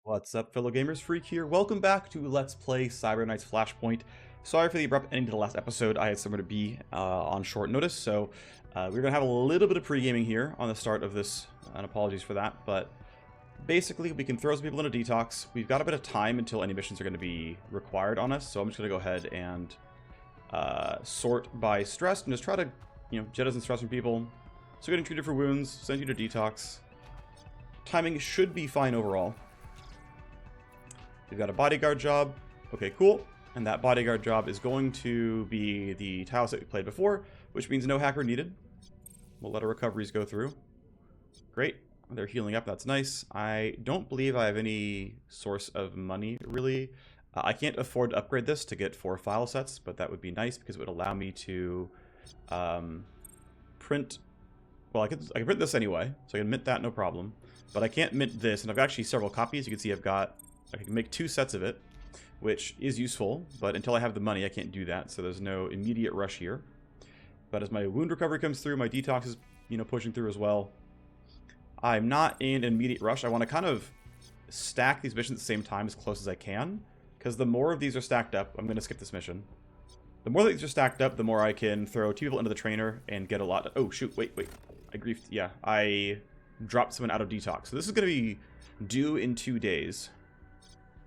What's up, fellow gamers? Phreak here. Welcome back to Let's Play Cyber Knight's Flashpoint. Sorry for the abrupt ending to the last episode. I had somewhere to be on short notice, so we're going to have a little bit of pre-gaming here on the start of this, and apologies for that, but basically we can throw some people into detox. We've got a bit of time until any missions are going to be required on us, so I'm just going to go ahead and sort by stress and just try to, jettison stress from people. So getting treated for wounds, send you to detox. Timing should be fine overall. We've got a bodyguard job. Okay, cool. And that bodyguard job is going to be the tiles that we played before, which means no hacker needed. We'll let our recoveries go through. Great. They're healing up. That's nice. I don't believe I have any source of money, really. I can't afford to upgrade this to get 4 file sets, but that would be nice because it would allow me to print... Well, I can print this anyway, so I can mint that, no problem. But I can't mint this, and I've actually several copies. You can see I can make 2 sets of it, which is useful, but until I have the money, I can't do that, so there's no immediate rush here. But as my wound recovery comes through, my detox is, pushing through as well. I'm not in an immediate rush. I want to kind of stack these missions at the same time as close as I can, because the more of these are stacked up, I'm going to skip this mission. The more that these are stacked up, the more I can throw 2 people into the trainer and get a lot. Oh, shoot, wait. I griefed. Yeah, I dropped someone out of detox. So this is going to be due in 2 days.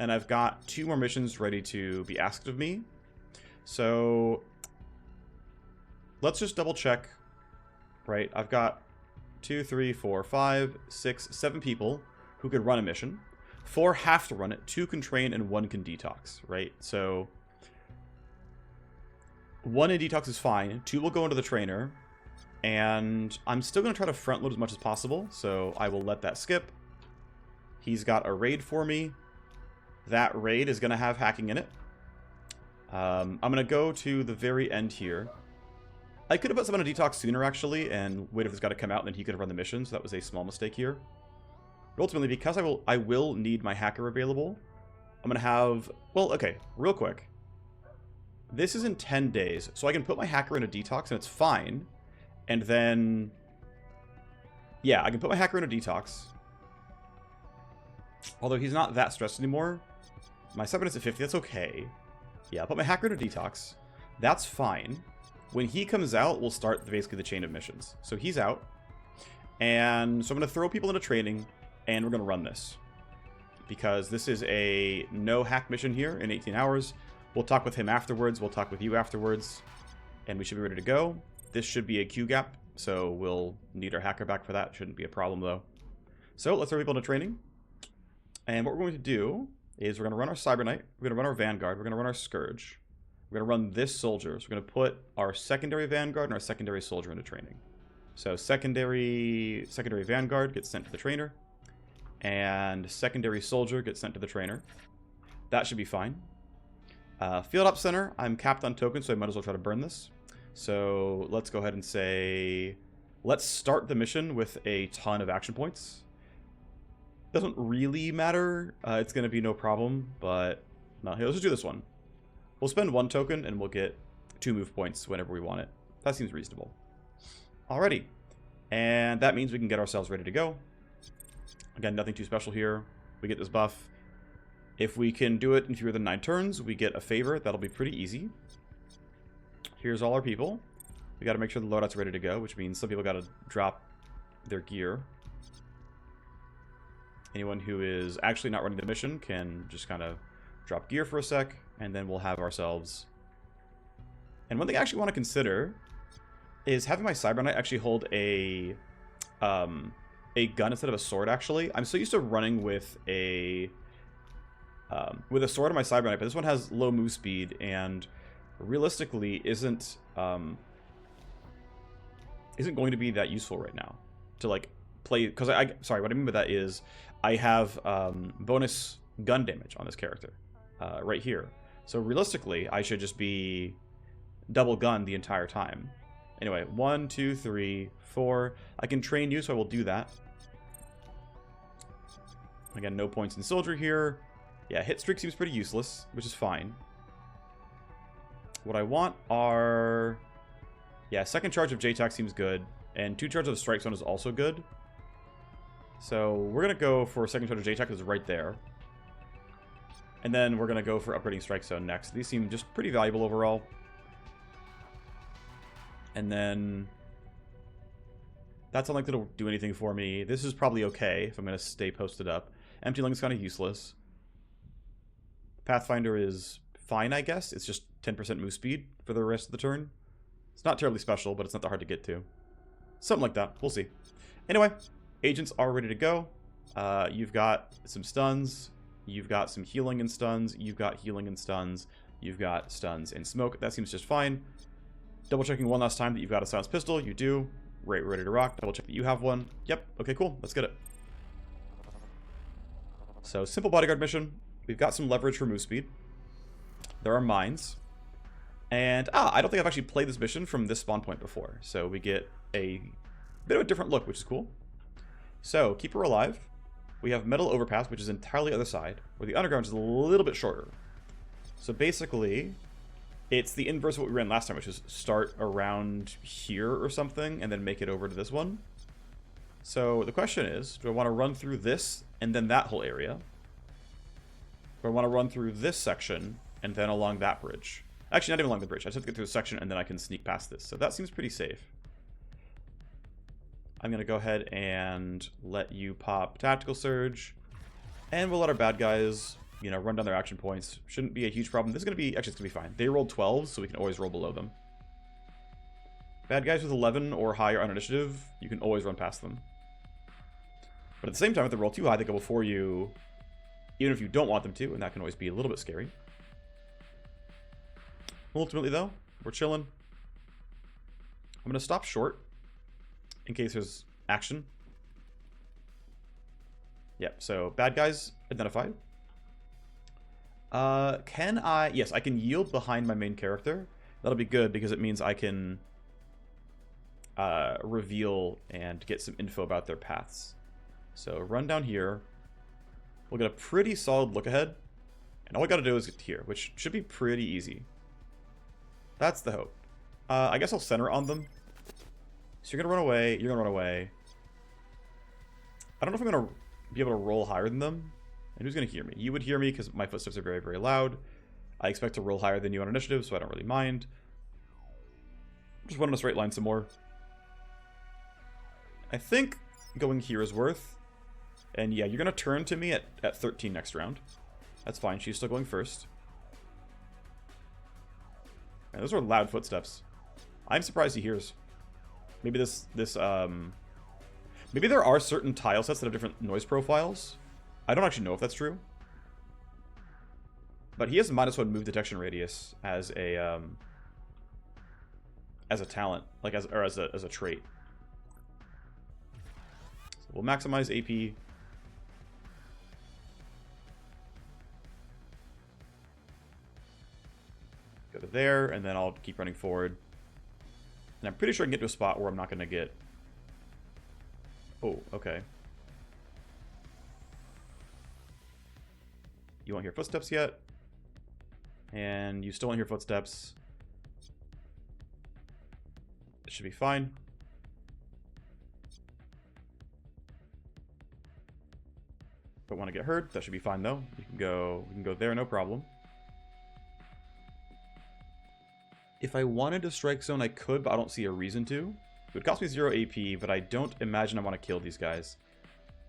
And I've got 2 more missions ready to be asked of me. So let's just double check. Right, I've got 2, 3, 4, 5, 6, 7 people who could run a mission. 4 have to run it, 2 can train, and 1 can detox, right? So 1 in detox is fine, 2 will go into the trainer, and I'm still going to try to front load as much as possible, so I will let that skip. He's got a raid for me. That raid is going to have hacking in it. I'm going to go to the very end here. I could have put someone on detox sooner, actually, and waited for this guy to come out, and then he could have run the mission, so that was a small mistake here. But ultimately, because I will need my hacker available, I'm going to have... Well, okay, real quick. This is in 10 days, so I can put my hacker in a detox, and it's fine. And then... Yeah, I can put my hacker in a detox. Although he's not that stressed anymore. My stubbornness at 50, that's okay. Yeah, I'll put my hacker in a detox. That's fine. When he comes out, we'll start basically the chain of missions. So he's out. And so I'm going to throw people into training, and we're going to run this. Because this is a no hack mission here in 18 hours. We'll talk with him afterwards. We'll talk with you afterwards. And we should be ready to go. This should be a Q gap, so we'll need our hacker back for that. Shouldn't be a problem, though. So let's throw people into training. And what we're going to do is we're going to run our Cyber Knight, we're going to run our Vanguard, we're going to run our Scourge. We're going to run this Soldier. So we're going to put our secondary Vanguard and our secondary Soldier into training. So secondary Vanguard gets sent to the trainer. And secondary Soldier gets sent to the trainer. That should be fine. Field Op Center, I'm capped on tokens, so I might as well try to burn this. So let's go ahead and say, let's start the mission with a ton of action points. Doesn't really matter. It's going to be no problem, but no, here, let's just do this one. We'll spend 1 token and we'll get 2 move points whenever we want it. That seems reasonable. Alrighty. And that means we can get ourselves ready to go. Again, nothing too special here. We get this buff. If we can do it in fewer than 9 turns, we get a favor. That'll be pretty easy. Here's all our people. We got to make sure the loadout's ready to go, which means some people got to drop their gear. Anyone who is actually not running the mission can just kind of drop gear for a sec, and then we'll have ourselves... And one thing I actually want to consider is having my Cyber Knight actually hold a gun instead of a sword, actually. I'm so used to running with a sword on my Cyber Knight, but this one has low move speed, and realistically isn't going to be that useful right now to, like, play... Because sorry, what I mean by that is I have bonus gun damage on this character right here. So realistically, I should just be double gun the entire time. Anyway, 1, 2, 3, 4. I can train you, so I will do that. Again, no points in soldier here. Yeah, hit streak seems pretty useless, which is fine. What I want are... Yeah, second charge of JTAC seems good. And 2 charges of Strike Zone is also good. So we're going to go for second charge of JTAC because it's right there. And then we're going to go for upgrading Strike Zone next. These seem just pretty valuable overall. And then that's unlikely to do anything for me. This is probably okay if I'm going to stay posted up. Empty Lung is kind of useless. Pathfinder is fine, I guess. It's just 10% move speed for the rest of the turn. It's not terribly special, but it's not that hard to get to. Something like that. We'll see. Anyway, agents are ready to go. You've got some stuns. You've got some healing and stuns. You've got healing and stuns. You've got stuns and smoke. That seems just fine. Double checking one last time that you've got a silenced pistol. You do. Right, ready to rock. Double check that you have one. Yep. Okay, cool. Let's get it. So, simple bodyguard mission. We've got some leverage for move speed. There are mines. And, I don't think I've actually played this mission from this spawn point before. So, we get a bit of a different look, which is cool. So, keep her alive. We have metal overpass, which is entirely the other side, where the underground is a little bit shorter. So basically, it's the inverse of what we ran last time, which is start around here or something, and then make it over to this one. So the question is, do I want to run through this, and then that whole area? Or I want to run through this section, and then along that bridge? Actually, not even along the bridge. I just have to get through the section, and then I can sneak past this. So that seems pretty safe. I'm going to go ahead and let you pop Tactical Surge. And we'll let our bad guys, you know, run down their action points. Shouldn't be a huge problem. This is going to be, actually, it's going to be fine. They rolled 12s, so we can always roll below them. Bad guys with 11 or higher on initiative, you can always run past them. But at the same time, if they roll too high, they go before you, even if you don't want them to, and that can always be a little bit scary. Ultimately, though, we're chilling. I'm going to stop short in case there's action. Yep, so bad guys identified. Can I... Yes, I can yield behind my main character. That'll be good because it means I can reveal and get some info about their paths. So run down here. We'll get a pretty solid look ahead. And all we gotta do is get here, which should be pretty easy. That's the hope. I guess I'll center on them. So you're gonna run away, you're gonna run away. I don't know if I'm gonna be able to roll higher than them. And who's gonna hear me? You would hear me because my footsteps are very, very loud. I expect to roll higher than you on initiative, so I don't really mind. Just run in a straight line some more. I think going here is worth. And yeah, you're gonna turn to me at 13 next round. That's fine, she's still going first. Man, those are loud footsteps. I'm surprised he hears. Maybe maybe there are certain tile sets that have different noise profiles. I don't actually know if that's true. But he has a -1 move detection radius as a talent, like as a trait. So we'll maximize AP. Go to there, and then I'll keep running forward. And I'm pretty sure I can get to a spot where I'm not going to get... Oh, okay. You won't hear footsteps yet. And you still won't hear footsteps. It should be fine. Don't want to get hurt. That should be fine though. We can go there, no problem. If I wanted to strike zone, I could, but I don't see a reason to. It would cost me 0 AP, but I don't imagine I want to kill these guys.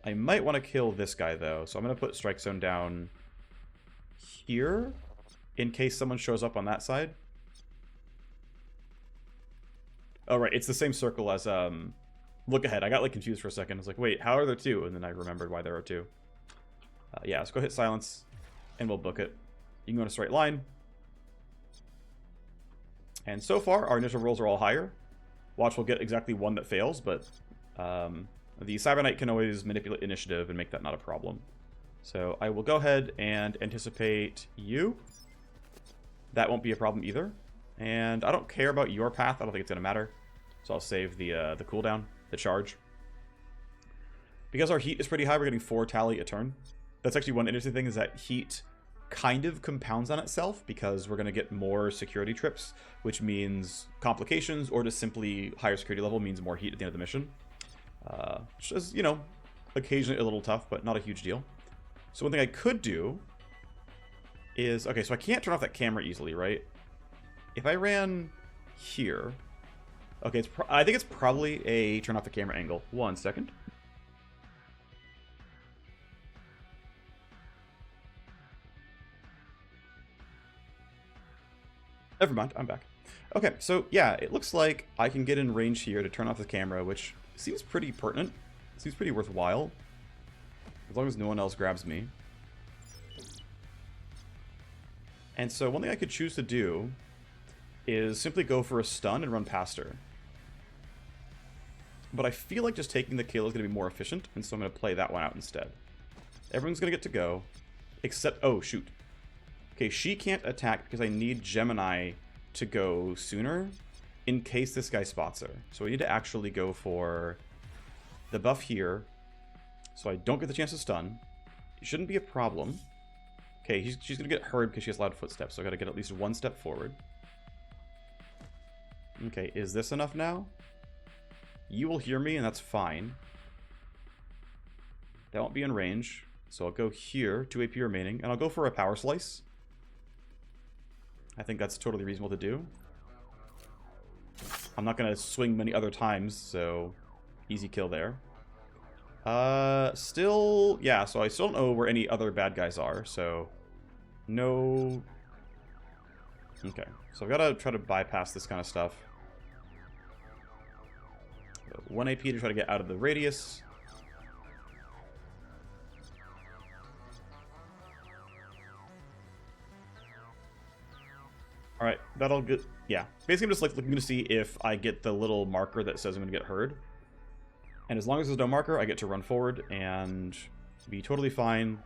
I might want to kill this guy, though, so I'm going to put strike zone down here in case someone shows up on that side. Oh, right, it's the same circle as, look ahead. I got, like, confused for a second. I was like, wait, how are there two? And then I remembered why there are two. Yeah, let's go hit silence, and we'll book it. You can go in a straight line. And so far, our initial rolls are all higher. Watch, we'll get exactly one that fails, but the Cyber Knight can always manipulate initiative and make that not a problem. So I will go ahead and anticipate you. That won't be a problem either. And I don't care about your path. I don't think it's going to matter. So I'll save the cooldown, the charge. Because our heat is pretty high, we're getting 4 tally a turn. That's actually one interesting thing, is that heat kind of compounds on itself because we're going to get more security trips, which means complications, or just simply higher security level means more heat at the end of the mission. Which is, you know, occasionally a little tough, but not a huge deal. So one thing I could do is... Okay, so I can't turn off that camera easily, right? If I ran here... Okay, I think it's probably a turn off the camera angle. 1 second. Never mind, I'm back. Okay, so yeah, it looks like I can get in range here to turn off the camera, which seems pretty pertinent. Seems pretty worthwhile. As long as no one else grabs me. And so one thing I could choose to do is simply go for a stun and run past her. But I feel like just taking the kill is going to be more efficient, and so I'm going to play that one out instead. Everyone's going to get to go, except... Oh, shoot. Okay, she can't attack because I need Gemini to go sooner in case this guy spots her. So I need to actually go for the buff here so I don't get the chance to stun. It shouldn't be a problem. Okay, she's going to get heard because she has loud footsteps, so I got to get at least 1 step forward. Okay, is this enough now? You will hear me, and that's fine. That won't be in range, so I'll go here, 2 AP remaining, and I'll go for a power slice. I think that's totally reasonable to do. I'm not going to swing many other times, so easy kill there. Still, yeah, so I still don't know where any other bad guys are, so no... Okay, so I've got to try to bypass this kind of stuff. 1 AP to try to get out of the radius. Alright, that'll get... Yeah, basically I'm just like looking to see if I get the little marker that says I'm going to get heard. And as long as there's no marker, I get to run forward and be totally fine.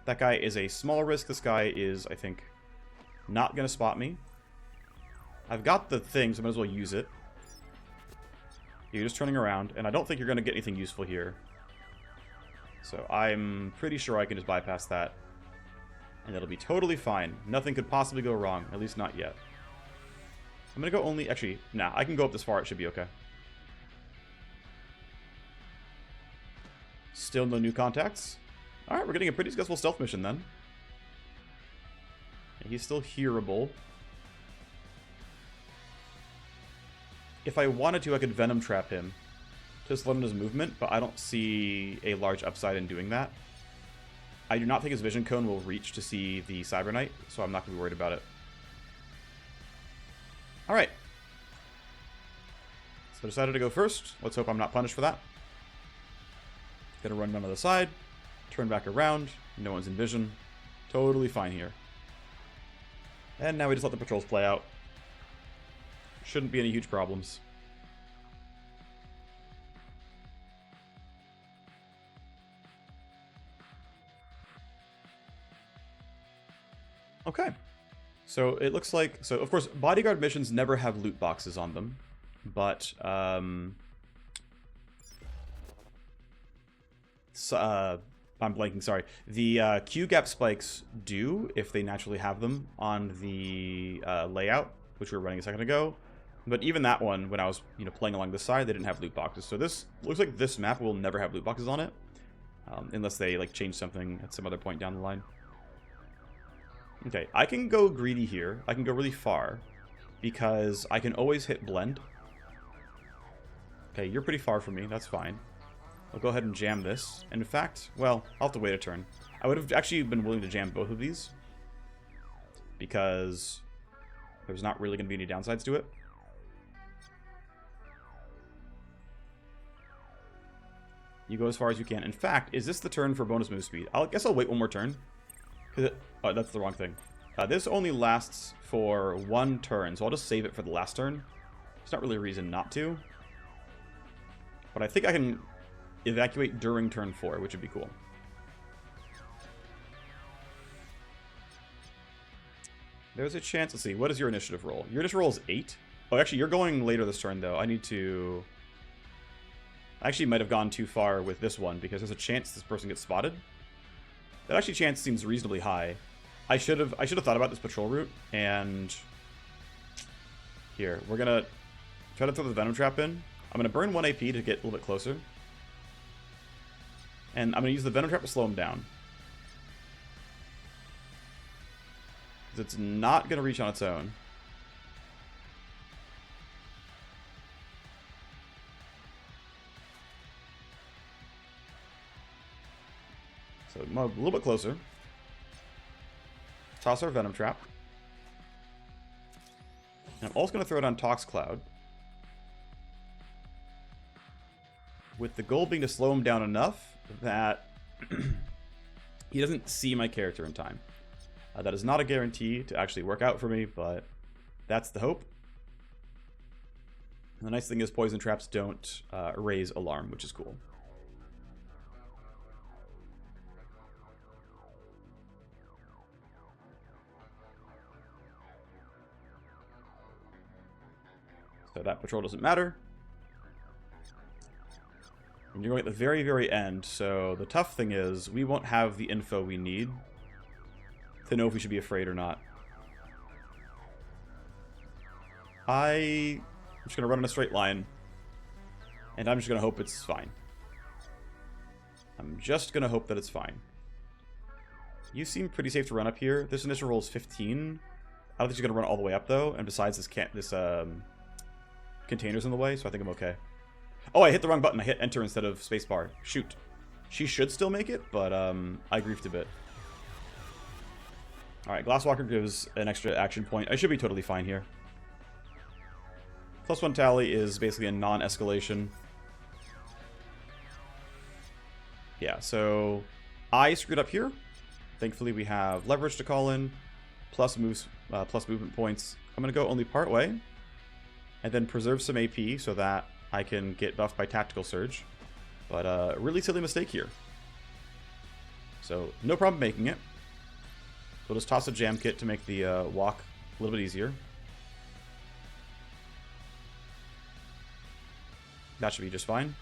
That guy is a small risk. This guy is, I think, not going to spot me. I've got the thing, so I might as well use it. You're just turning around, and I don't think you're going to get anything useful here. So I'm pretty sure I can just bypass that. And it'll be totally fine. Nothing could possibly go wrong, at least not yet. I'm going to go only... Actually, nah, I can go up this far. It should be okay. Still no new contacts. Alright, we're getting a pretty successful stealth mission then. And he's still hearable. If I wanted to, I could Venom Trap him to slow down his movement, but I don't see a large upside in doing that. I do not think his vision cone will reach to see the Cyber Knight, so I'm not going to be worried about it. Alright. So I decided to go first. Let's hope I'm not punished for that. Gonna run down to the side, turn back around, no one's in vision. Totally fine here. And now we just let the patrols play out. Shouldn't be any huge problems. Okay. So it looks like... So, of course, Bodyguard missions never have loot boxes on them. But, I'm blanking, sorry. The Q-gap spikes do, if they naturally have them on the layout, which we were running a second ago. But even that one, when I was playing along this side, they didn't have loot boxes. So this looks like this map will never have loot boxes on it, unless they like change something at some other point down the line. Okay, I can go greedy here. I can go really far because I can always hit blend. Okay, you're pretty far from me. That's fine. I'll go ahead and jam this. And in fact, well, I'll have to wait a turn. I would have actually been willing to jam both of these because there's not really going to be any downsides to it. You go as far as you can. In fact, is this the turn for bonus move speed? I guess I'll wait one more turn. Oh, that's the wrong thing. This only lasts for 1 turn, so I'll just save it for the last turn. There's not really a reason not to. But I think I can evacuate during turn 4, which would be cool. There's a chance. Let's see. What is your initiative roll? Your initiative roll is 8. Oh, actually, you're going later this turn, though. I need to... I actually might have gone too far with this one, because there's a chance this person gets spotted. That actually chance seems reasonably high. I should have thought about this patrol route, and... Here, we're gonna try to throw the Venom Trap in. I'm gonna burn 1 AP to get a little bit closer. And I'm gonna use the Venom Trap to slow him down. Because it's not going to reach on its own. So a little bit closer. Toss our Venom Trap. And I'm also going to throw it on Tox Cloud. With the goal being to slow him down enough that he doesn't see my character in time. That is not a guarantee to actually work out for me, but that's the hope. And the nice thing is poison traps don't raise alarm, which is cool. So that patrol doesn't matter. And you're going at the very, very end, so the tough thing is we won't have the info we need to know if we should be afraid or not. I'm just going to run in a straight line, and I'm just going to hope it's fine. I'm just going to hope that it's fine. You seem pretty safe to run up here. This initial roll is 15. I don't think she's going to run all the way up, though, and besides, this container's in the way, so I think I'm okay. Oh, I hit the wrong button. I hit enter instead of spacebar. Shoot. She should still make it, but I griefed a bit. Alright, Glasswalker gives an extra action point. I should be totally fine here. +1 tally is basically a non-escalation. Yeah, so I screwed up here. Thankfully, we have leverage to call in, plus movement points. I'm going to go only part way, and then preserve some AP so that I can get buffed by Tactical Surge. But really silly mistake here. So no problem making it. We'll just toss a jam kit to make the walk a little bit easier. That should be just fine.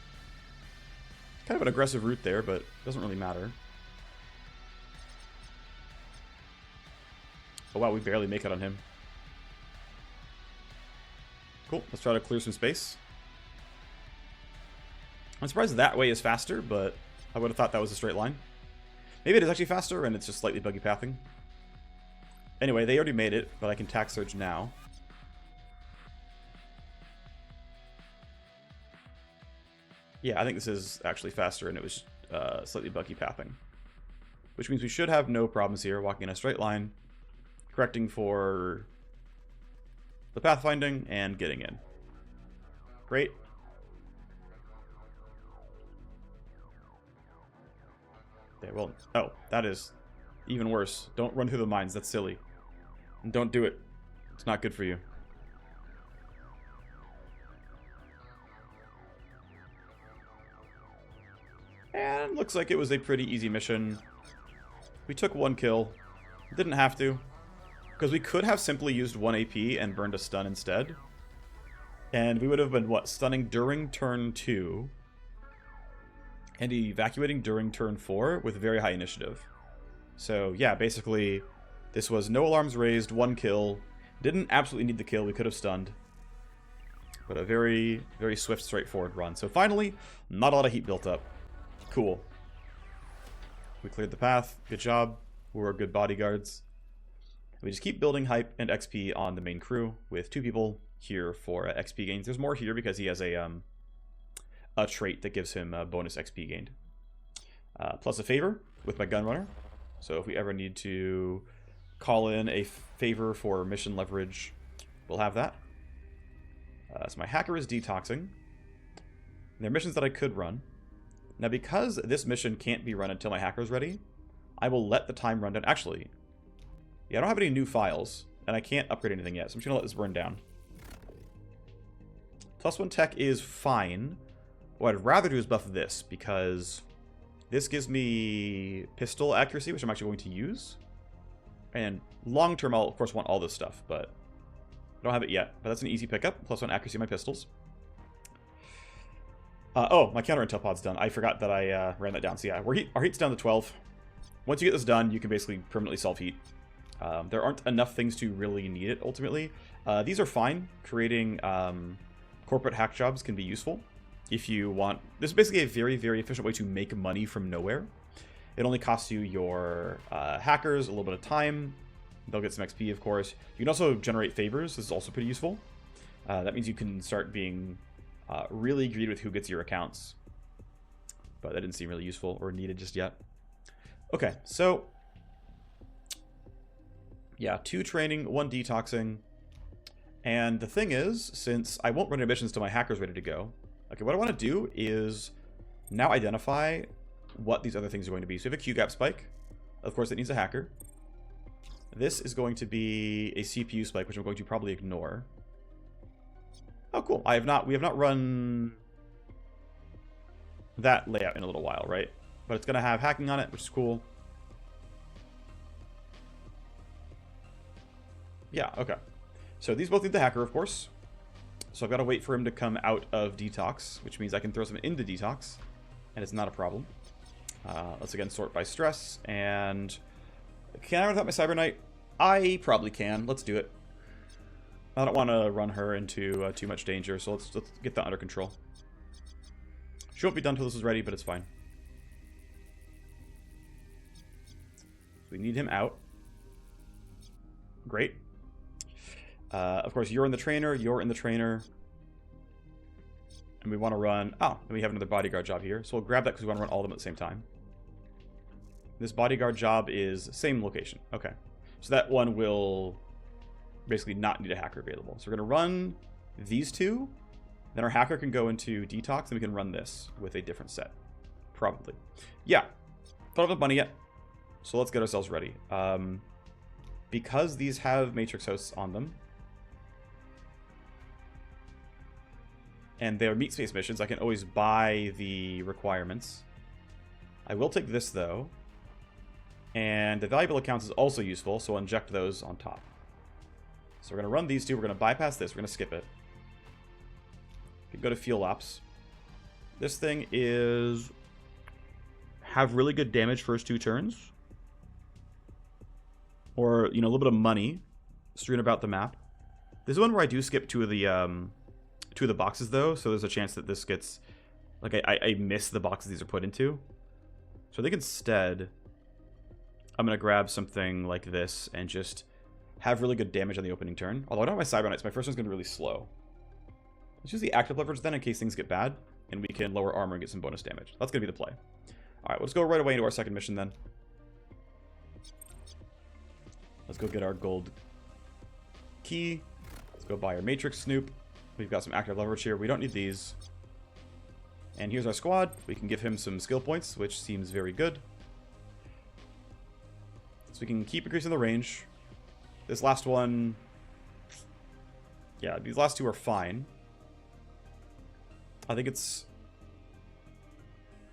Kind of an aggressive route there, but doesn't really matter. Oh wow, we barely make it on him. Cool, let's try to clear some space. I'm surprised that way is faster, but I would have thought that was a straight line. Maybe it is actually faster, and it's just slightly buggy pathing. Anyway, they already made it, but I can tack surge now. Yeah, I think this is actually faster, and it was slightly buggy pathing. Which means we should have no problems here, walking in a straight line, correcting for the pathfinding, and getting in. Great. Okay, well, oh, that is even worse. Don't run through the mines, that's silly. And don't do it. It's not good for you. And looks like it was a pretty easy mission. We took 1 kill. Didn't have to. Because we could have simply used 1 AP and burned a stun instead. And we would have been, what, stunning during turn 2. And evacuating during turn 4 with very high initiative. So yeah, basically, this was no alarms raised, 1 kill. Didn't absolutely need the kill, we could have stunned. But a very, very swift, straightforward run. So finally, not a lot of heat built up. Cool. We cleared the path, good job. We're good bodyguards. We just keep building hype and XP on the main crew with 2 people here for XP gains. There's more here because he has a trait that gives him bonus XP gained. Plus a favor with my gunrunner. So if we ever need to call in a favor for mission leverage, we'll have that. So my hacker is detoxing. There are missions that I could run. Now because this mission can't be run until my hacker is ready, I will let the time run down. Actually, yeah, I don't have any new files, and I can't upgrade anything yet, so I'm just going to let this burn down. +1 tech is fine. What I'd rather do is buff this, because this gives me pistol accuracy, which I'm actually going to use. And long term, I'll of course want all this stuff, but I don't have it yet. But that's an easy pickup. +1 accuracy on my pistols. Oh, my counter intel pod's done. I forgot that I ran that down. So yeah, our heat's down to 12. Once you get this done, you can basically permanently solve heat. There aren't enough things to really need it, ultimately. These are fine. Creating corporate hack jobs can be useful. If you want... This is basically a very, very efficient way to make money from nowhere. It only costs you your hackers, a little bit of time, They'll get some XP, of course. You can also generate favors. This is also pretty useful. That means you can start being really greedy with who gets your accounts. But that didn't seem really useful or needed just yet. Okay, so... yeah, 2 training, 1 detoxing. And the thing is, since I won't run missions till my hacker's ready to go, okay, what I want to do is now identify what these other things are going to be. So we have a Q-gap spike. Of course, it needs a hacker. This is going to be a CPU spike, which I'm going to probably ignore. Oh, cool. We have not run that layout in a little while, right? But it's going to have hacking on it, which is cool. Yeah, okay. So these both need the hacker, of course. So I've got to wait for him to come out of detox, which means I can throw some into detox, and it's not a problem. Let's again sort by stress, and can I run without my Cyber Knight? I probably can. Let's do it. I don't want to run her into too much danger, so let's get that under control. She won't be done until this is ready, but it's fine. We need him out. Great. Of course, you're in the trainer, you're in the trainer. And we want to run... oh, and we have another bodyguard job here. So we'll grab that because we want to run all of them at the same time. This bodyguard job is same location. Okay. So that one will basically not need a hacker available. So we're going to run these 2. Then our hacker can go into detox, and we can run this with a different set. Probably. Yeah. Don't have money yet. So let's get ourselves ready. Because these have matrix hosts on them, and they're meat space missions, I can always buy the requirements. I will take this, though. And the valuable accounts is also useful, so I'll inject those on top. So we're going to run these 2. We're going to bypass this. We're going to skip it. We can go to fuel ops. This thing is... have really good damage first 2 turns. Or, you know, a little bit of money strewn about the map. This is one where I do skip 2 of the boxes, though, so there's a chance that this gets... like, I miss the boxes these are put into. So I think instead, I'm going to grab something like this and just have really good damage on the opening turn. Although I don't have my Cyber Knights, my first one's going to be really slow. Let's use the active leverage then in case things get bad, and we can lower armor and get some bonus damage. That's going to be the play. Alright, let's go right away into our second mission then. Let's go get our gold key. Let's go buy our Matrix Snoop. We've got some active leverage here. We don't need these. And here's our squad. We can give him some skill points, which seems very good. So we can keep increasing the range. This last one... yeah, these last 2 are fine. I think it's...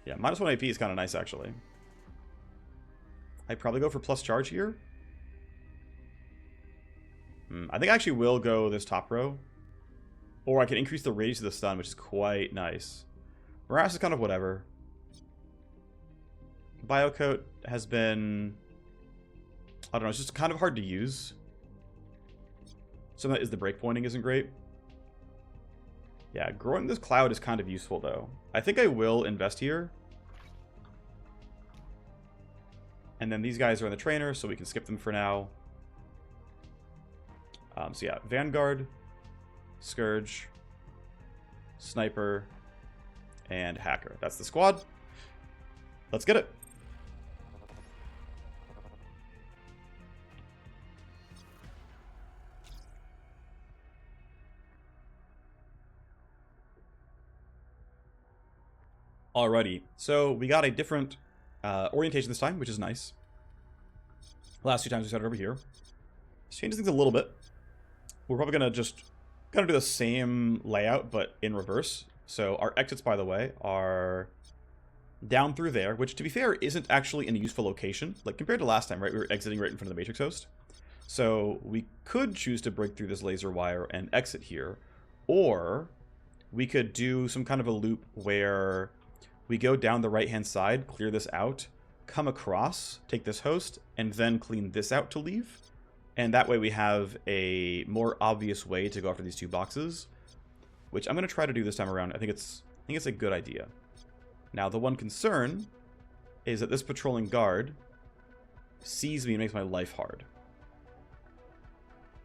yeah, -1 AP is kind of nice, actually. I'd probably go for plus charge here. I think I actually will go this top row. Or I can increase the radius of the stun, which is quite nice. Morass is kind of whatever. Biocoat has been... I don't know, it's just kind of hard to use. Some of that is the breakpointing isn't great. Yeah, growing this cloud is kind of useful, though. I think I will invest here. And then these guys are in the trainer, so we can skip them for now. So yeah, Vanguard, Scourge, Sniper, and Hacker. That's the squad. Let's get it. Alrighty, so we got a different orientation this time, which is nice. Last 2 times we started over here. This changes things a little bit. We're probably going to just kind of do the same layout, but in reverse. So our exits, by the way, are down through there, which, to be fair, isn't actually in a useful location. Like, compared to last time, right? We were exiting right in front of the Matrix host. So we could choose to break through this laser wire and exit here. Or we could do some kind of a loop where we go down the right-hand side, clear this out, come across, take this host, and then clean this out to leave. And that way we have a more obvious way to go after these 2 boxes, which I'm going to try to do this time around. I think it's a good idea. Now, the one concern is that this patrolling guard sees me and makes my life hard.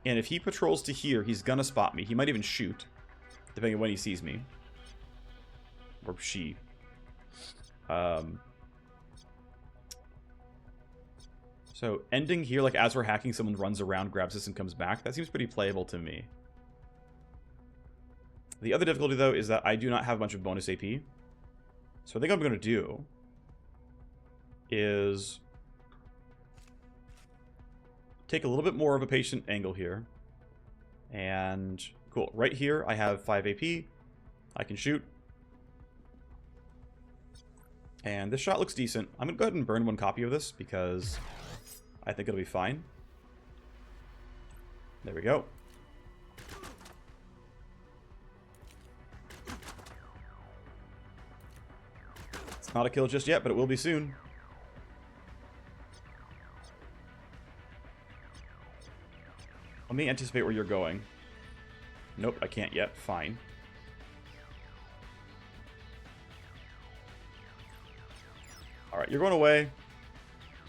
And if he patrols to here, he's gonna spot me. He might even shoot, depending on when he sees me. Or she. So ending here, like as we're hacking, someone runs around, grabs this, and comes back. That seems pretty playable to me. The other difficulty, though, is that I do not have a bunch of bonus AP. So I think what I'm going to do is take a little bit more of a patient angle here. And cool. Right here, I have 5 AP. I can shoot. And this shot looks decent. I'm going to go ahead and burn 1 copy of this because I think it'll be fine. There we go. It's not a kill just yet, but it will be soon. Let me anticipate where you're going. Nope, I can't yet. Fine. Alright, you're going away.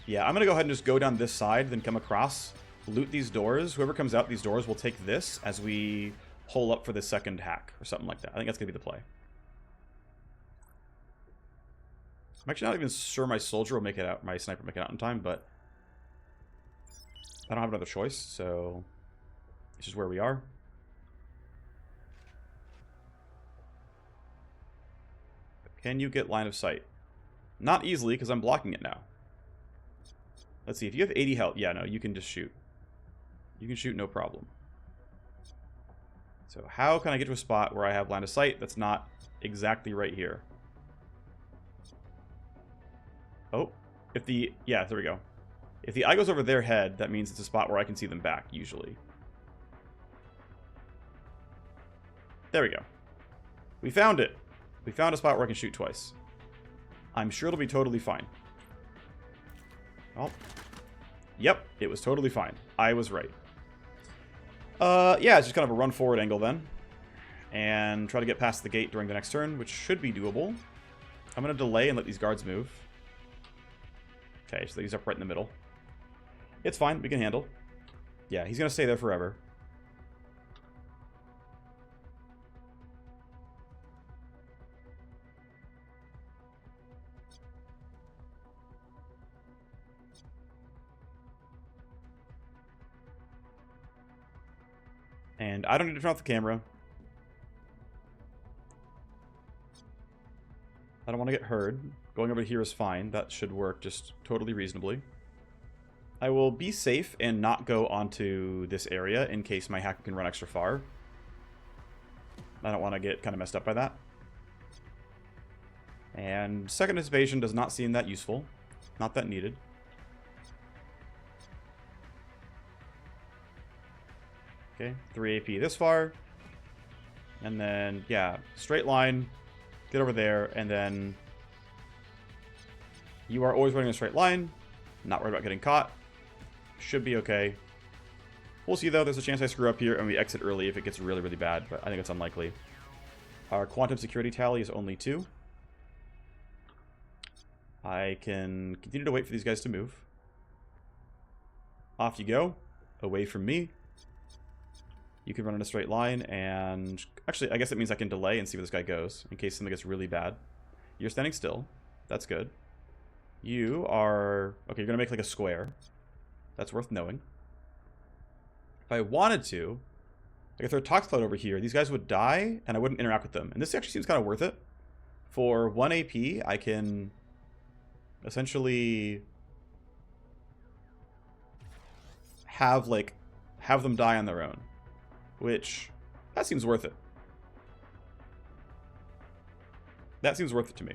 Yeah, I'm going to go ahead and just go down this side, then come across, loot these doors. Whoever comes out these doors will take this as we hole up for the second hack, or something like that. I think that's going to be the play. I'm actually not even sure my soldier will make it out, my sniper will make it out in time, but I don't have another choice, so this is where we are. Can you get line of sight? Not easily, because I'm blocking it now. Let's see, if you have 80 health, yeah, no, you can just shoot. You can shoot, no problem. So how can I get to a spot where I have line of sight that's not exactly right here? Oh, if the, yeah, there we go. If the eye goes over their head, that means it's a spot where I can see them back, usually. There we go. We found it. We found a spot where I can shoot twice. I'm sure it'll be totally fine. Oh. Yep, it was totally fine. I was right. Yeah, it's just kind of a run forward angle then. And try to get past the gate during the next turn, which should be doable. I'm going to delay and let these guards move. Okay, so he's up right in the middle. It's fine, we can handle. Yeah, he's going to stay there forever. And I don't need to turn off the camera. I don't want to get heard. Going over here is fine. That should work just totally reasonably. I will be safe and not go onto this area in case my hacker can run extra far. I don't want to get kind of messed up by that. And second anticipation does not seem that useful. Not that needed. Okay, 3 AP this far. And then, yeah, straight line. Get over there, and then you are always running a straight line. Not worried about getting caught. Should be okay. We'll see, though. There's a chance I screw up here, and we exit early if it gets really, really bad, but I think it's unlikely. Our quantum security tally is only 2. I can continue to wait for these guys to move. Off you go. Away from me. You can run in a straight line, and actually, I guess it means I can delay and see where this guy goes in case something gets really bad. You're standing still. That's good. You are... Okay, you're going to make like a square. That's worth knowing. If I wanted to, I could throw a Tox Cloud over here. These guys would die, and I wouldn't interact with them. And this actually seems kind of worth it. For 1 AP, I can essentially have them die on their own. Which, that seems worth it. That seems worth it to me.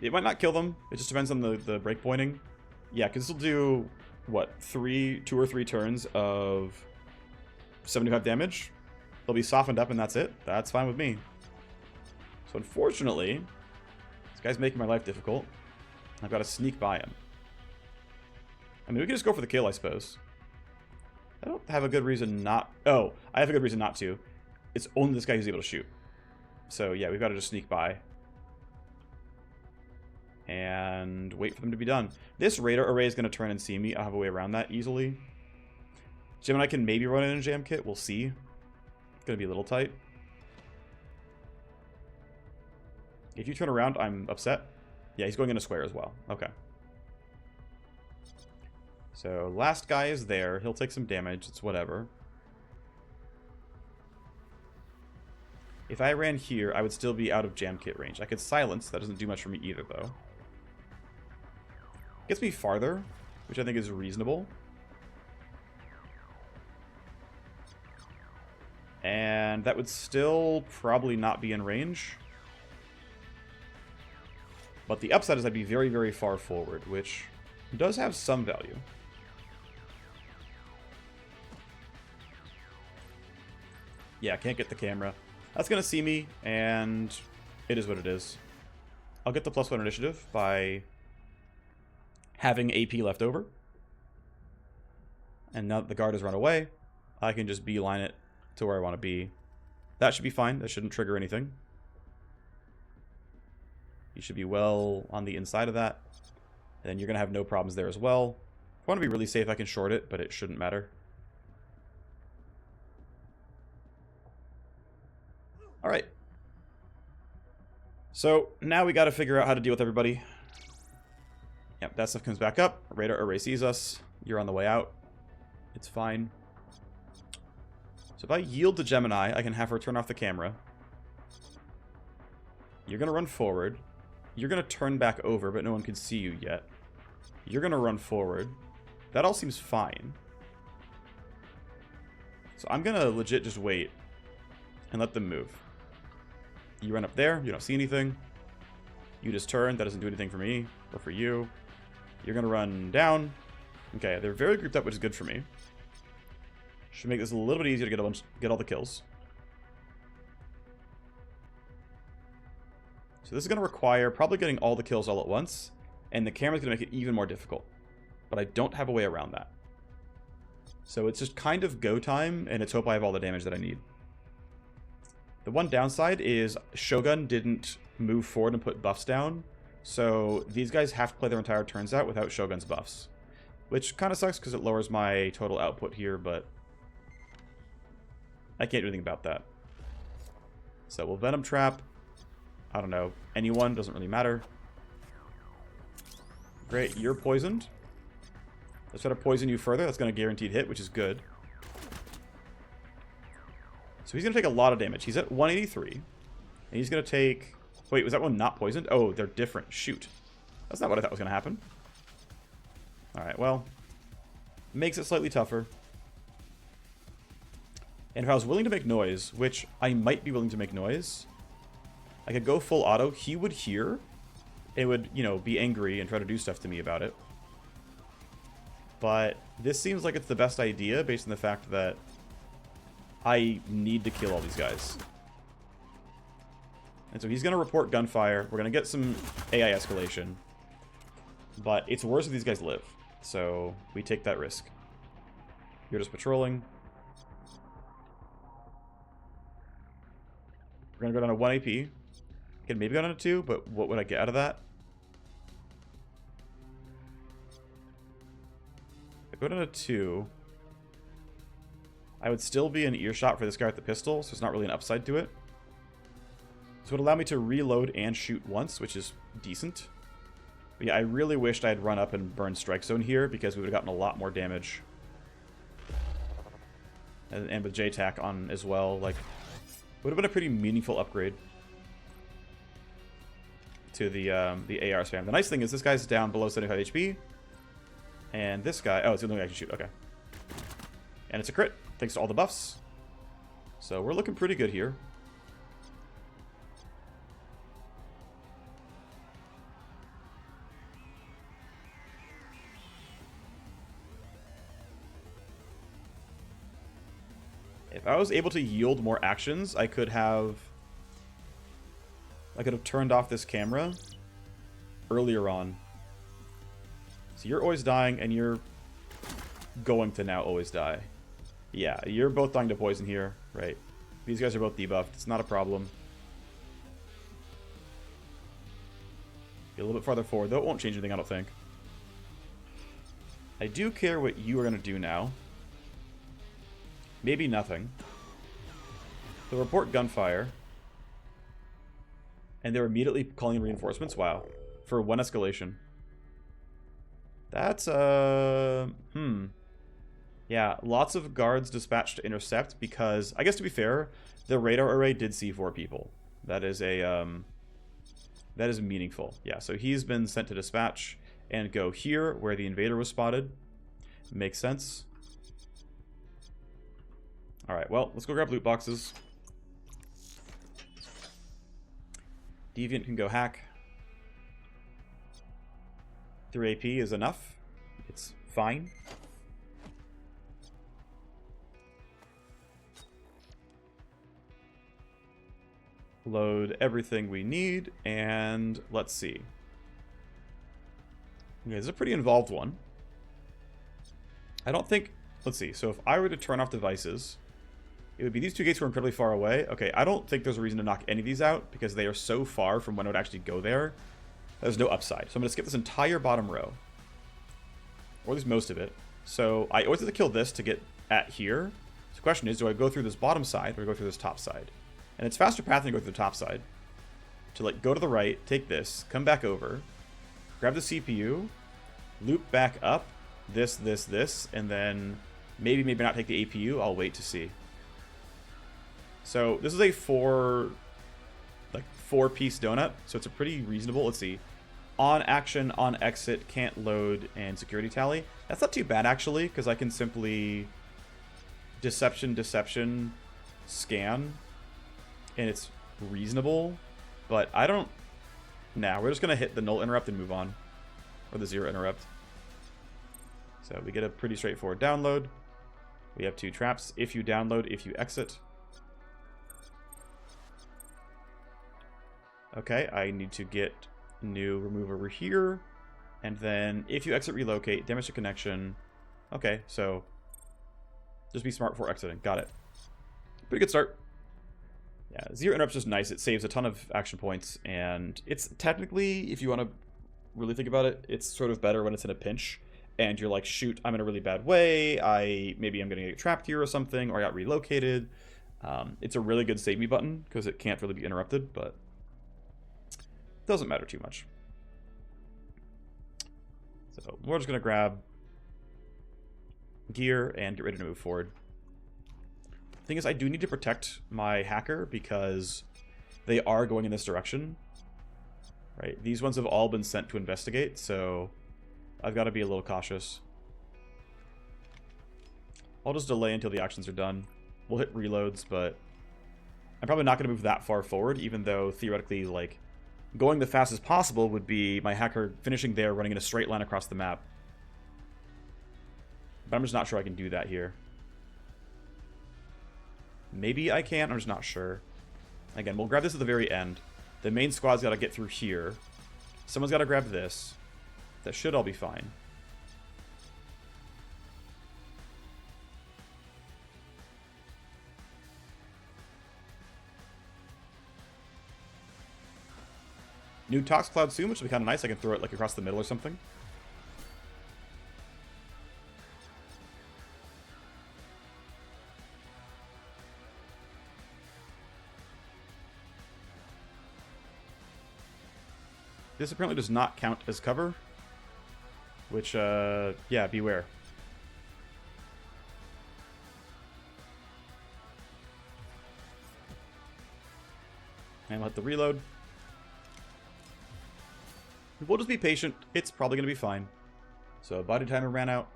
It might not kill them. It just depends on the breakpointing. Yeah, because this will do, what, 2 or 3 turns of 75 damage. They'll be softened up and that's it. That's fine with me. So unfortunately, this guy's making my life difficult. I've got to sneak by him. I mean, we can just go for the kill, I suppose. I don't have a good reason not... Oh, I have a good reason not to. It's only this guy who's able to shoot. So, yeah, we've got to just sneak by. And wait for them to be done. This radar array is going to turn and see me. I'll have a way around that easily. Gemini can maybe run in a jam kit. We'll see. It's going to be a little tight. If you turn around, I'm upset. Yeah, he's going in a square as well. Okay. So, last guy is there. He'll take some damage. It's whatever. If I ran here, I would still be out of jam kit range. I could silence. That doesn't do much for me either, though. Gets me farther, which I think is reasonable. And that would still probably not be in range. But the upside is I'd be very, very far forward, which does have some value. Yeah, can't get the camera. That's going to see me, and it is what it is. I'll get the +1 initiative by having AP left over. And now that the guard has run away, I can just beeline it to where I want to be. That should be fine. That shouldn't trigger anything. You should be well on the inside of that. And then you're going to have no problems there as well. If I want to be really safe, I can short it, but it shouldn't matter. Alright. So, now we got to figure out how to deal with everybody. Yep, that stuff comes back up. Radar array sees us. You're on the way out. It's fine. So if I yield to Gemini, I can have her turn off the camera. You're going to run forward. You're going to turn back over, but no one can see you yet. You're going to run forward. That all seems fine. So I'm going to legit just wait and let them move. You run up there. You don't see anything. You just turn. That doesn't do anything for me or for you. You're going to run down. Okay, they're very grouped up, which is good for me. Should make this a little bit easier to get all the kills. So this is going to require probably getting all the kills all at once, and the camera's going to make it even more difficult. But I don't have a way around that. So it's just kind of go time, and it's hope I have all the damage that I need. The one downside is Shogun didn't move forward and put buffs down, so these guys have to play their entire turns out without Shogun's buffs. Which kind of sucks because it lowers my total output here, but I can't do anything about that. So we'll Venom Trap. I don't know. Anyone, doesn't really matter. Great, you're poisoned. Let's try to poison you further. That's going to guaranteed hit, which is good. So he's going to take a lot of damage. He's at 183. And he's going to take... Wait, was that one not poisoned? Oh, they're different. Shoot. That's not what I thought was going to happen. Alright, well. Makes it slightly tougher. And if I was willing to make noise, which I might be willing to make noise, I could go full auto. He would hear. It would, you know, be angry and try to do stuff to me about it. But this seems like it's the best idea based on the fact that I need to kill all these guys. And so he's going to report gunfire. We're going to get some AI escalation. But it's worse if these guys live. So we take that risk. You're just patrolling. We're going to go down to 1 AP. I could maybe go down to 2, but what would I get out of that? If I go down to 2, I would still be in earshot for this guy with the pistol, so it's not really an upside to it. So it would allow me to reload and shoot once, which is decent. But yeah, I really wished I had run up and burned Strike Zone here, because we would have gotten a lot more damage. And with J-Tac on as well, like, would have been a pretty meaningful upgrade to the AR spam. The nice thing is this guy's down below 75 HP. And this guy... Oh, it's the only guy I can shoot. Okay. And it's a crit, thanks to all the buffs. So we're looking pretty good here. If I was able to yield more actions, I could have turned off this camera earlier on. So you're always dying, and you're going to now always die. Yeah, you're both dying to poison here, right? These guys are both debuffed. It's not a problem. Get a little bit farther forward, though it won't change anything, I don't think. I do care what you are going to do now. Maybe nothing. They'll report gunfire. And they're immediately calling in reinforcements? Wow. For one escalation. That's, Yeah, lots of guards dispatched to intercept because, I guess to be fair, the radar array did see 4 people. That is a, that is meaningful. Yeah, so he's been sent to dispatch and go here where the invader was spotted. Makes sense. Alright, well, let's go grab loot boxes. Deviant can go hack. 3 AP is enough. It's fine. Load everything we need, and let's see. Okay, this is a pretty involved one. I don't think... Let's see. So if I were to turn off devices, it would be these 2 gates were incredibly far away. Okay, I don't think there's a reason to knock any of these out because they are so far from when I would actually go there. There's no upside. So I'm going to skip this entire bottom row. Or at least most of it. So I always have to kill this to get at here. So the question is, do I go through this bottom side or do I go through this top side? And it's faster path than go through the top side. To like go to the right, take this, come back over, grab the CPU, loop back up, this, and then maybe not take the APU. I'll wait to see. So this is a 4-piece donut, so it's a pretty reasonable. Let's see. On action, on exit, can't load, and security tally. That's not too bad actually, because I can simply deception, scan. And it's reasonable, but I don't... Nah, we're just going to hit the null interrupt and move on. Or the 0 interrupt. So we get a pretty straightforward download. We have 2 traps. If you download, if you exit. Okay, I need to get new remove over here. And then if you exit, relocate, damage to connection. Okay, so just be smart before exiting. Got it. Pretty good start. Yeah, 0 interrupt's just nice. It saves a ton of action points, and it's technically, if you want to really think about it, it's sort of better when it's in a pinch, and you're like, shoot, I'm in a really bad way, maybe I'm going to get trapped here or something, or I got relocated. It's a really good save me button, because it can't really be interrupted, but it doesn't matter too much. So we're just going to grab gear and get ready to move forward. Thing is, I do need to protect my hacker because they are going in this direction. Right? These ones have all been sent to investigate, so I've got to be a little cautious. I'll just delay until the actions are done. We'll hit reloads, but I'm probably not going to move that far forward, even though theoretically, like, going the fastest possible would be my hacker finishing there, running in a straight line across the map. But I'm just not sure I can do that here. Maybe I can, I'm just not sure. Again, we'll grab this at the very end. The main squad's got to get through here. Someone's got to grab this. That should all be fine. New Tox Cloud soon, which will be kind of nice. I can throw it like across the middle or something. This apparently does not count as cover, which, yeah, beware. And let the reload. We'll just be patient. It's probably going to be fine. So, body timer ran out.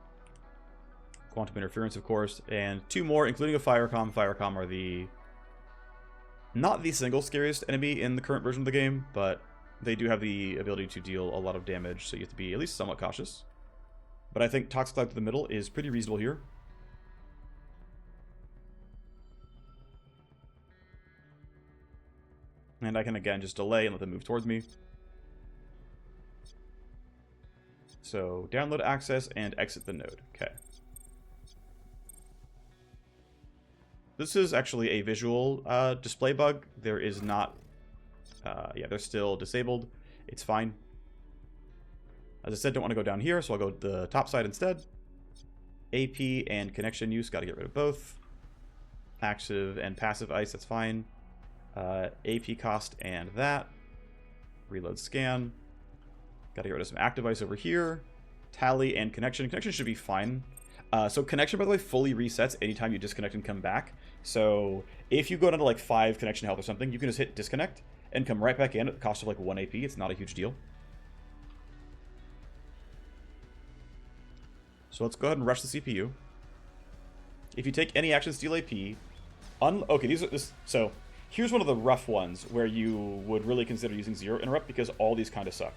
Quantum interference, of course. And 2 more, including a Firecom. Firecom are the... not the single scariest enemy in the current version of the game, but they do have the ability to deal a lot of damage, so you have to be at least somewhat cautious. But I think Toxic Cloud to the middle is pretty reasonable here. And I can, again, just delay and let them move towards me. So, download access and exit the node. Okay. This is actually a visual display bug. There is not... yeah, they're still disabled. It's fine. As I said, don't want to go down here, so I'll go to the top side instead. AP and connection use, got to get rid of both. Active and passive ice, that's fine. AP cost and that. Reload scan. Gotta get rid of some active ice over here. Tally and connection. Connection should be fine. So connection, by the way, fully resets anytime you disconnect and come back. So if you go down to like 5 connection health or something, you can just hit disconnect and come right back in at the cost of like 1 AP. It's not a huge deal. So let's go ahead and rush the CPU. If you take any action, steal AP. Okay, so here's one of the rough ones where you would really consider using 0 interrupt because all these kind of suck.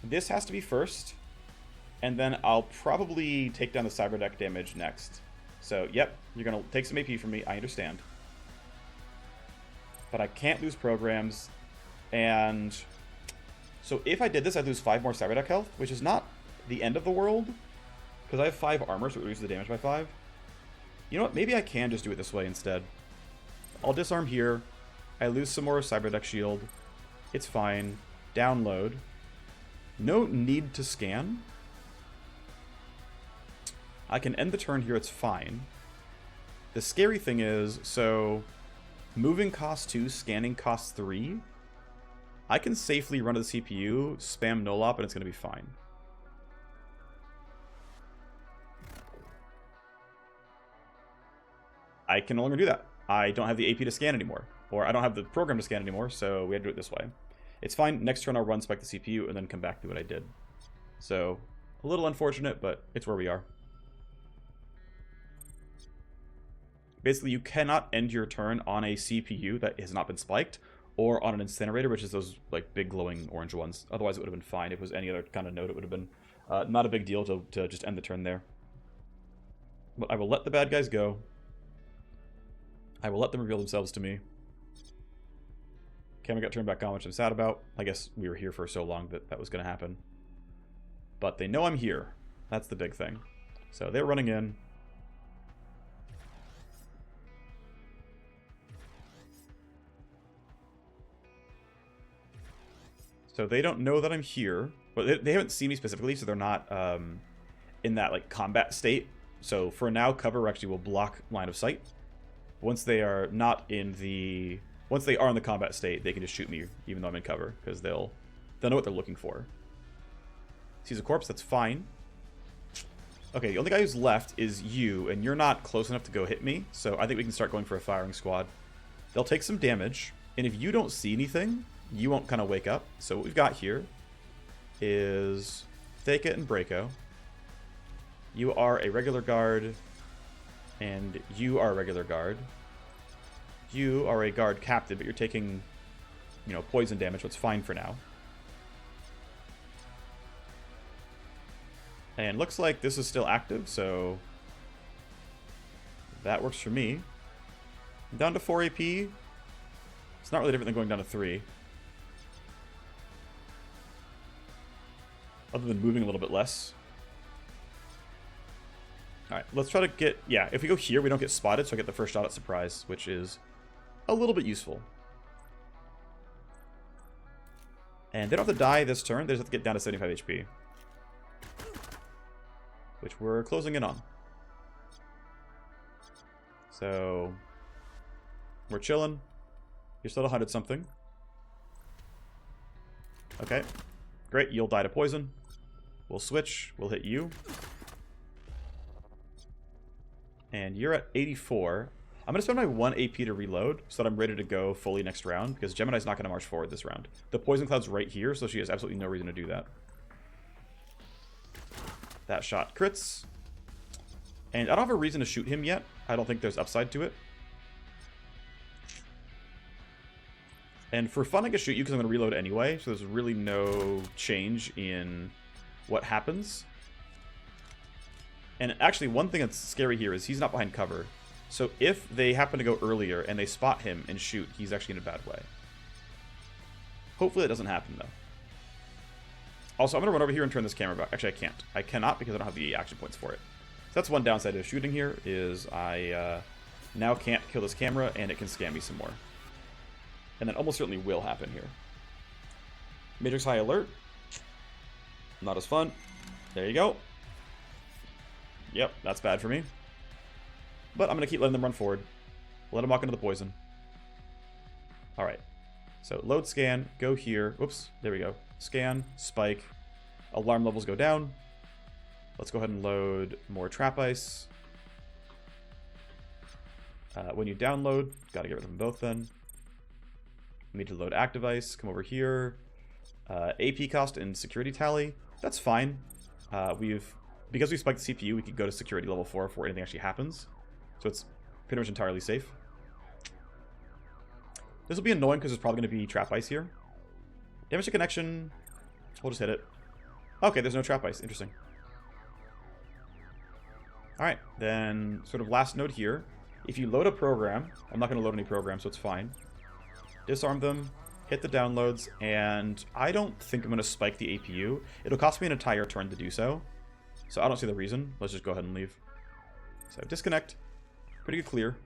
This has to be first, and then I'll probably take down the cyber deck damage next. So, yep, you're going to take some AP from me, I understand. But I can't lose programs, and so if I did this, I'd lose 5 more cyber deck health, which is not the end of the world, because I have 5 armor, so it reduces the damage by 5. You know what, maybe I can just do it this way instead. I'll disarm here, I lose some more cyber deck shield, it's fine, download. No need to scan. I can end the turn here, it's fine. The scary thing is, so moving costs 2, scanning costs 3. I can safely run to the CPU, spam no-lop, and it's going to be fine. I can no longer do that. I don't have the AP to scan anymore. Or I don't have the program to scan anymore, so we had to do it this way. It's fine. Next turn I'll run spike the CPU and then come back to what I did. So, a little unfortunate, but it's where we are. Basically, you cannot end your turn on a CPU that has not been spiked, or on an incinerator, which is those like big glowing orange ones. Otherwise, it would have been fine. If it was any other kind of node, it would have been not a big deal to just end the turn there. But I will let the bad guys go. I will let them reveal themselves to me. Camera got turned back on, which I'm sad about. I guess we were here for so long that that was going to happen. But they know I'm here. That's the big thing. So they're running in. So they don't know that I'm here. But they haven't seen me specifically, so they're not in that like combat state. So for now, cover actually will block line of sight. Once they are not in the... Once they are in the combat state, they can just shoot me, even though I'm in cover, because they'll know what they're looking for. Sees a corpse, that's fine. Okay, the only guy who's left is you, and you're not close enough to go hit me, so I think we can start going for a firing squad. They'll take some damage, and if you don't see anything, you won't kind of wake up. So what we've got here is Fake It and Breako. You are a regular guard, and you are a regular guard. You are a guard captain, but you're taking, you know, poison damage, so it's fine for now. And looks like this is still active, so that works for me. I'm down to 4 AP. It's not really different than going down to 3. Other than moving a little bit less. Alright, let's try to get... Yeah, if we go here, we don't get spotted, so I get the first shot at surprise, which is a little bit useful. And they don't have to die this turn, they just have to get down to 75 HP. Which we're closing in on. So, we're chilling. You're still at 100 something. Okay, great, you'll die to poison. We'll switch, we'll hit you. And you're at 84. I'm going to spend my 1 AP to reload so that I'm ready to go fully next round, because Gemini's not going to march forward this round. The poison cloud's right here, so she has absolutely no reason to do that. That shot crits. And I don't have a reason to shoot him yet. I don't think there's upside to it. And for fun, I can shoot you because I'm going to reload anyway, so there's really no change in what happens. And actually, one thing that's scary here is he's not behind cover. So if they happen to go earlier and they spot him and shoot, he's actually in a bad way. Hopefully that doesn't happen, though. Also, I'm going to run over here and turn this camera back. Actually, I can't. I cannot because I don't have the action points for it. So that's one downside of shooting here, is I now can't kill this camera and it can scam me some more. And that almost certainly will happen here. Matrix High Alert. Not as fun. There you go. Yep, that's bad for me. But I'm going to keep letting them run forward. Let them walk into the poison. Alright. So load scan, go here. Whoops, there we go. Scan, spike. Alarm levels go down. Let's go ahead and load more trap ice. When you download, gotta get rid of them both then. We need to load active ice. Come over here. AP cost and security tally. That's fine. Because we spiked the CPU, we could go to security level 4 before anything actually happens. So it's pretty much entirely safe. This will be annoying because there's probably going to be trap ice here. Damage to connection. We'll just hit it. Okay, there's no trap ice. Interesting. Alright, then sort of last note here. If you load a program, I'm not going to load any program, so it's fine. Disarm them, hit the downloads, and I don't think I'm going to spike the APU. It'll cost me an entire turn to do so. So I don't see the reason. Let's just go ahead and leave. So disconnect. Pretty good clear.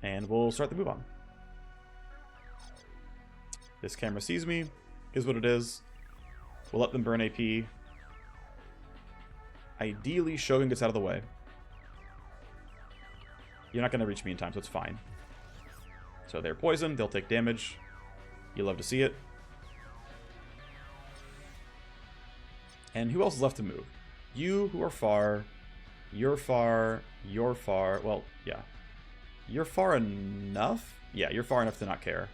And we'll start the move on. This camera sees me. Is what it is. We'll let them burn AP. Ideally, Shogun gets out of the way. You're not going to reach me in time, so it's fine. So they're poisoned. They'll take damage. You love to see it. And who else is left to move? You, who are far. You're far. You're far. Well, yeah. You're far enough? Yeah, you're far enough to not care.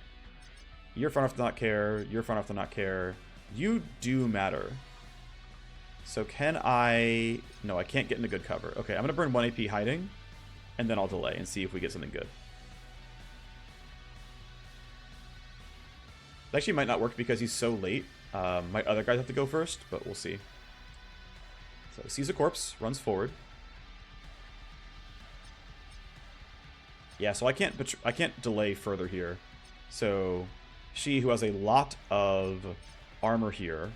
You're far enough to not care. You're far enough to not care. You do matter. So can I... No, I can't get into good cover. Okay, I'm going to burn 1 AP hiding, and then I'll delay and see if we get something good. It actually might not work because he's so late. My other guys have to go first, but we'll see. So sees a corpse, runs forward. Yeah, so I can't delay further here. So she, who has a lot of armor here.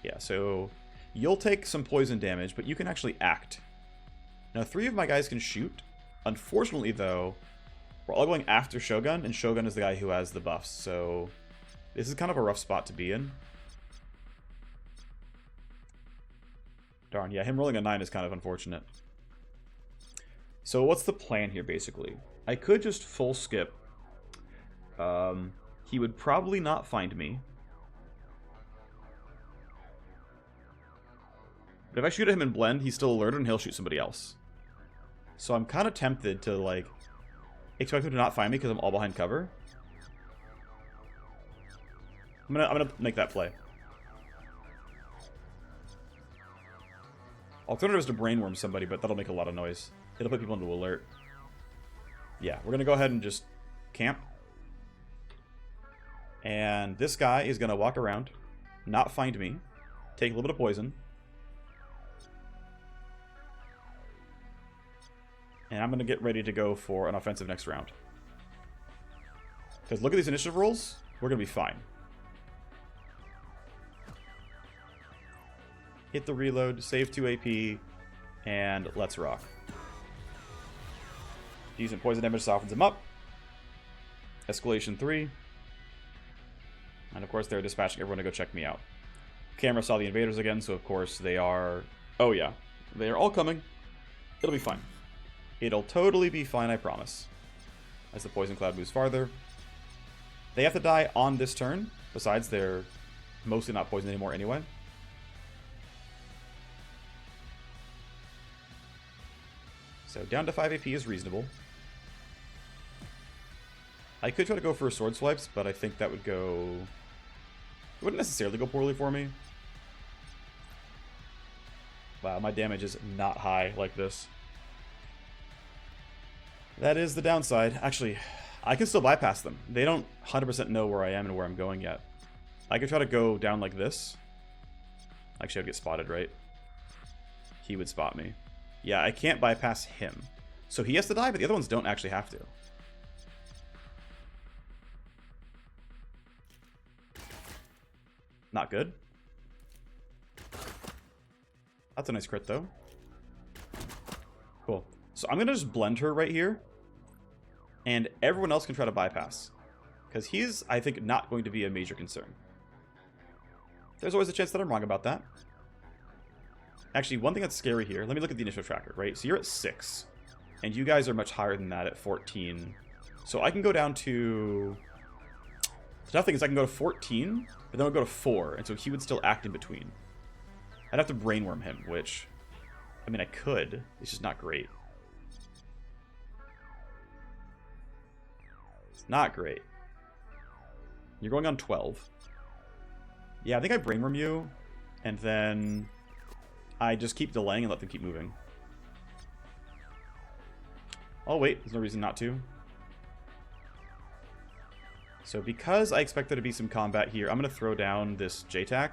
Yeah, so you'll take some poison damage, but you can actually act. Now, 3 of my guys can shoot. Unfortunately, though, we're all going after Shogun, and Shogun is the guy who has the buffs, so this is kind of a rough spot to be in. Darn, yeah, him rolling a 9 is kind of unfortunate. So what's the plan here, basically? I could just full skip. He would probably not find me. But if I shoot at him in blend, he's still alerted and he'll shoot somebody else. So I'm kind of tempted to, like, expect him to not find me because I'm all behind cover. I'm gonna make that play. Alternative is to brainworm somebody, but that'll make a lot of noise. It'll put people into alert. Yeah, we're gonna go ahead and just camp. And this guy is gonna walk around, not find me, take a little bit of poison. And I'm gonna get ready to go for an offensive next round. Because look at these initiative rolls, we're gonna be fine. Hit the reload, save 2 AP, and let's rock. Decent poison damage softens him up. Escalation 3. And of course they're dispatching everyone to go check me out. Camera saw the invaders again, so of course they are... Oh yeah, they are all coming. It'll be fine. It'll totally be fine, I promise. As the poison cloud moves farther. They have to die on this turn. Besides, they're mostly not poisoned anymore anyway. So down to 5 AP is reasonable. I could try to go for sword swipes, but I think that would go... It wouldn't necessarily go poorly for me. Wow, my damage is not high like this. That is the downside. Actually, I can still bypass them. They don't 100% know where I am and where I'm going yet. I could try to go down like this. Actually, I'd get spotted, right? He would spot me. Yeah, I can't bypass him. So he has to die, but the other ones don't actually have to. Not good. That's a nice crit, though. Cool. So I'm going to just blend her right here. And everyone else can try to bypass. Because he's, I think, not going to be a major concern. There's always a chance that I'm wrong about that. Actually, one thing that's scary here, let me look at the initiative tracker, right? So you're at 6, and you guys are much higher than that at 14. So I can go down to... The tough thing is I can go to 14, but then I'll go to 4, and so he would still act in between. I'd have to brainworm him, which... I mean, I could. It's just not great. It's not great. You're going on 12. Yeah, I think I brainworm you, and then I just keep delaying and let them keep moving. Oh, wait. There's no reason not to. So because I expect there to be some combat here, I'm going to throw down this JTAC.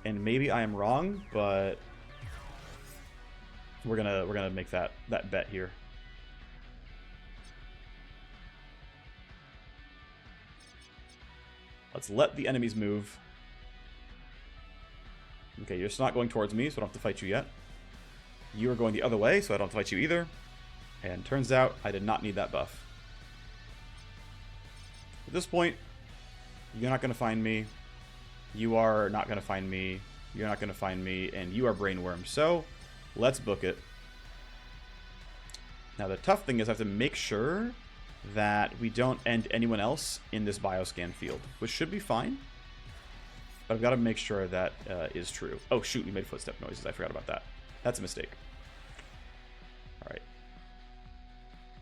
And maybe I am wrong, but we're gonna make that bet here. Let's let the enemies move. Okay, you're just not going towards me, so I don't have to fight you yet. You are going the other way, so I don't have to fight you either. And turns out I did not need that buff. At this point, you're not going to find me. You are not going to find me. You're not going to find me. And you are brainworm. So, let's book it. Now, the tough thing is I have to make sure that we don't end anyone else in this bioscan field, which should be fine. But I've got to make sure that is true. Oh, shoot, we made footstep noises. I forgot about that. That's a mistake. All right.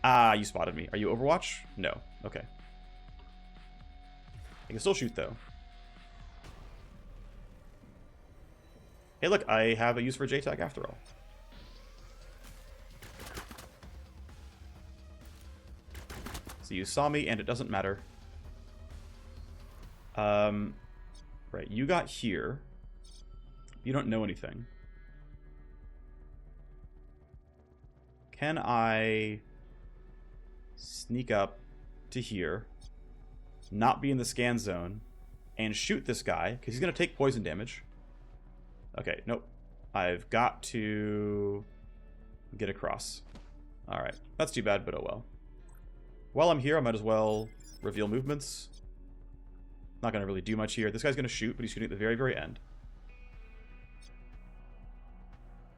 Ah, you spotted me. Are you Overwatch? No. Okay. I can still shoot, though. Hey, look, I have a use for JTAC after all. So you saw me, and it doesn't matter. Right, you got here. You don't know anything. Can I sneak up to here, not be in the scan zone, and shoot this guy, because he's going to take poison damage. Okay, nope. I've got to get across. Alright, that's too bad, but oh well. While I'm here, I might as well reveal movements. Not going to really do much here. This guy's going to shoot, but he's shooting at the very, very end.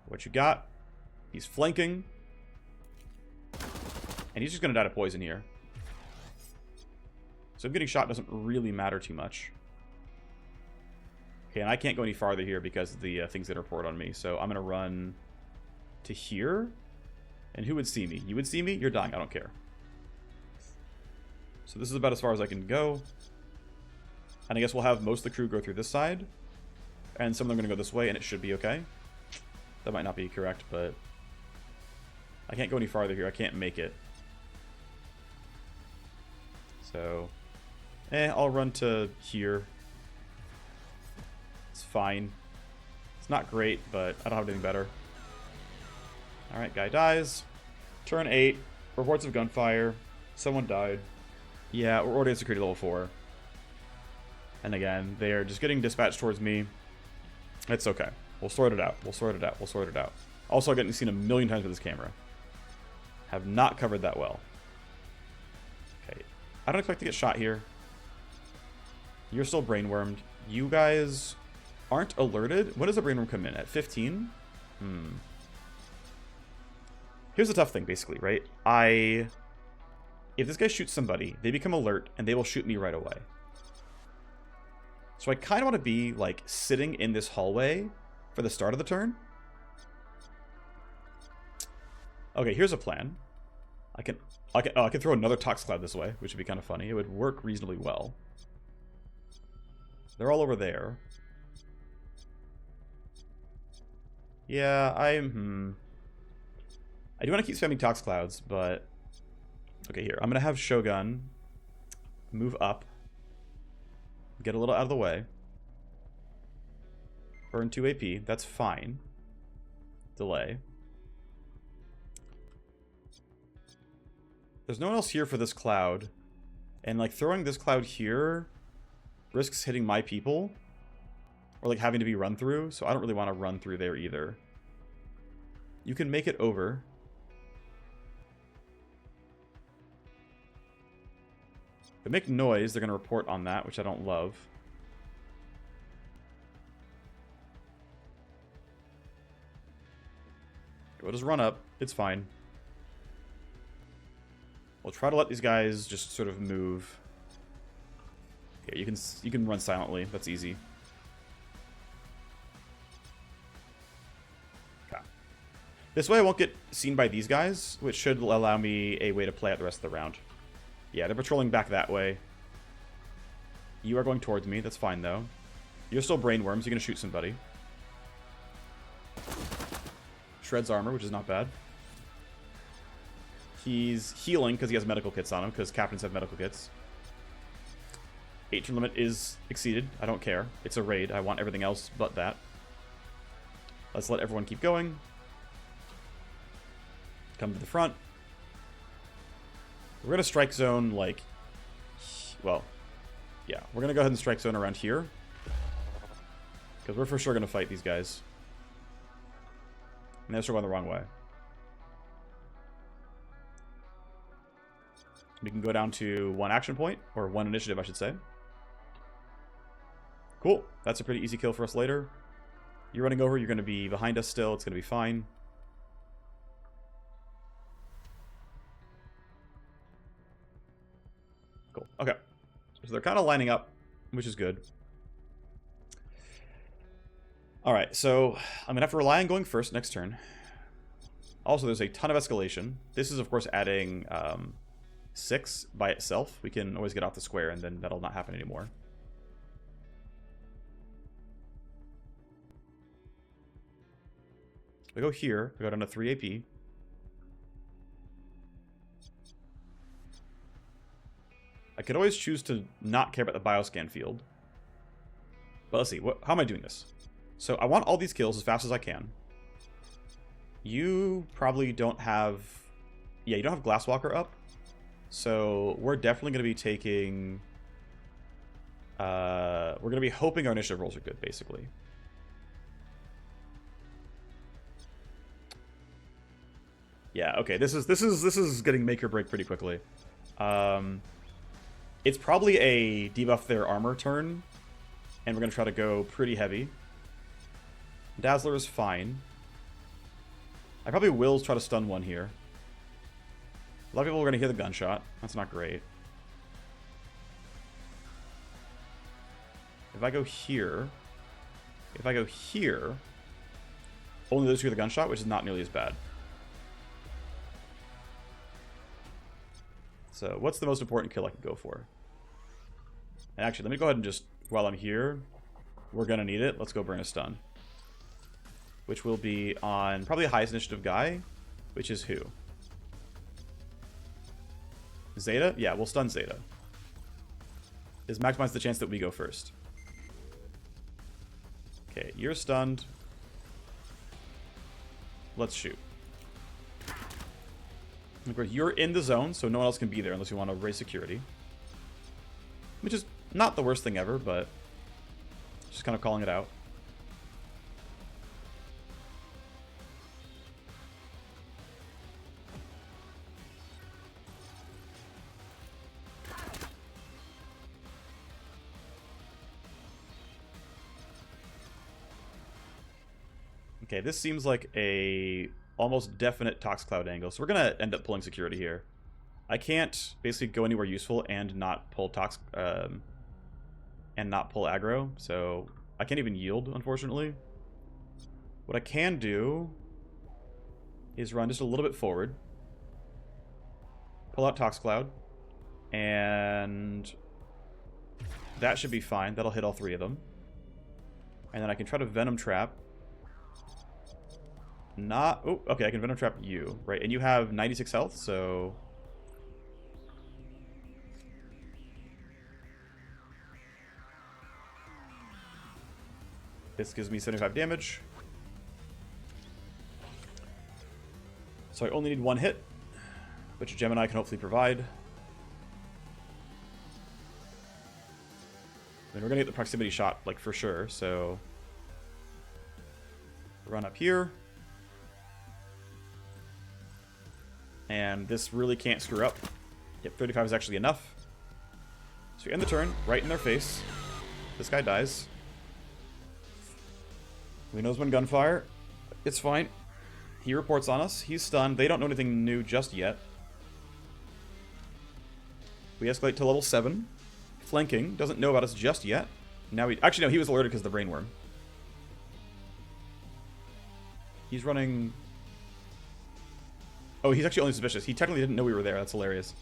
What you got? He's flanking. And he's just going to die to poison here. So getting shot doesn't really matter too much. Okay, and I can't go any farther here because of the things that report on me. So I'm going to run to here. And who would see me? You would see me? You're dying. I don't care. So this is about as far as I can go. And I guess we'll have most of the crew go through this side. And some of them are going to go this way, and it should be okay. That might not be correct, but I can't go any farther here. I can't make it. So, I'll run to here. It's fine. It's not great, but I don't have anything better. Alright, guy dies. Turn 8. Reports of gunfire. Someone died. Yeah, we're already at security level 4. And again, they are just getting dispatched towards me. It's okay. We'll sort it out. We'll sort it out. We'll sort it out. Also, I've gotten seen a million times with this camera. Have not covered that well. Okay. I don't expect to get shot here. You're still brainwormed. You guys aren't alerted. When does a brainworm come in? At 15? Here's the tough thing, basically, right? If this guy shoots somebody, they become alert, and they will shoot me right away. So I kind of want to be, like, sitting in this hallway for the start of the turn. Okay, here's a plan. I can throw another Tox Cloud this way, which would be kind of funny. It would work reasonably well. They're all over there. Yeah, I do want to keep spamming Tox Clouds, but... Okay, here. I'm going to have Shogun move up. Get a little out of the way. Burn 2 AP. That's fine. Delay. There's no one else here for this cloud. And, like, throwing this cloud here risks hitting my people. Or, like, having to be run through. So I don't really want to run through there either. You can make it over. If they make noise, they're going to report on that, which I don't love. We'll just run up. It's fine. We'll try to let these guys just sort of move. Yeah, you can run silently. That's easy. Okay. This way I won't get seen by these guys, which should allow me a way to play out the rest of the round. Yeah, they're patrolling back that way. You are going towards me. That's fine, though. You're still brainworms. You're going to shoot somebody. Shreds armor, which is not bad. He's healing because he has medical kits on him, because captains have medical kits. 8-turn limit is exceeded. I don't care. It's a raid. I want everything else but that. Let's let everyone keep going. Come to the front. We're going to strike zone, like... Well, yeah. We're going to go ahead and strike zone around here. Because we're for sure going to fight these guys. And they're still going the wrong way. We can go down to 1 action point, or 1 initiative, I should say. Cool. That's a pretty easy kill for us later. You're running over. You're going to be behind us still. It's going to be fine. Cool. Okay. So they're kind of lining up, which is good. Alright, so I'm going to have to rely on going first next turn. Also, there's a ton of escalation. This is, of course, adding 6 by itself. We can always get off the square, and then that'll not happen anymore. We go here. We go down to 3 AP. I could always choose to not care about the bioscan field. But let's see. How am I doing this? So I want all these kills as fast as I can. You probably don't have... Yeah, you don't have Glasswalker up. So we're definitely going to be taking... we're going to be hoping our initiative rolls are good, basically. Yeah, okay. This is getting make or break pretty quickly. It's probably a debuff their armor turn. And we're going to try to go pretty heavy. Dazzler is fine. I probably will try to stun one here. A lot of people are going to hear the gunshot. That's not great. If I go here... only those who hear the gunshot, which is not nearly as bad. So, what's the most important kill I can go for? And actually, let me go ahead and just, while I'm here, we're going to need it. Let's go burn a stun. Which will be on probably the highest initiative guy, which is who? Zeta? Yeah, we'll stun Zeta. This maximizes the chance that we go first. Okay, you're stunned. Let's shoot. You're in the zone, so no one else can be there unless you want to raise security. Which is not the worst thing ever, but just kind of calling it out. Okay, this seems like a almost definite Tox Cloud angle, so we're going to end up pulling security here. I can't basically go anywhere useful and not pull Tox, and not pull aggro, so I can't even yield, unfortunately. What I can do is run just a little bit forward, pull out Tox Cloud, and that should be fine. That'll hit all 3 of them. And then I can try to Venom Trap. Not... Oh, okay, I can Venom Trap you, right? And you have 96 health, so... This gives me 75 damage. So I only need 1 hit, which Gemini can hopefully provide. Then we're going to get the proximity shot, like, for sure, so... Run up here. And this really can't screw up. Yep, 35 is actually enough. So we end the turn, right in their face. This guy dies. He knows when gunfire. It's fine. He reports on us. He's stunned. They don't know anything new just yet. We escalate to level 7. Flanking doesn't know about us just yet. Now we... Actually, no, he was alerted because of the brainworm. He's running... Oh, he's actually only suspicious. He technically didn't know we were there. That's hilarious.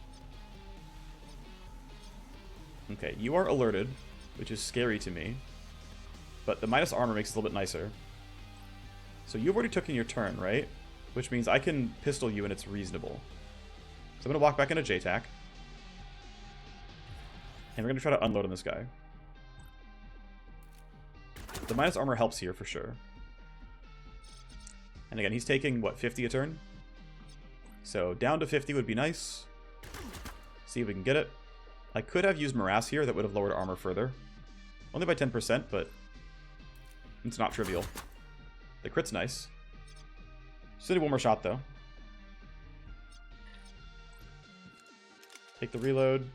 Okay, you are alerted, which is scary to me. But the minus armor makes it a little bit nicer. So you've already taken your turn, right? Which means I can pistol you and it's reasonable. So I'm going to walk back into J-Tac. And we're going to try to unload on this guy. The minus armor helps here for sure. And again, he's taking, what, 50 a turn? So down to 50 would be nice. See if we can get it. I could have used Morass here. That would have lowered armor further. Only by 10%, but it's not trivial. The crit's nice. Still need one more shot, though. Take the reload.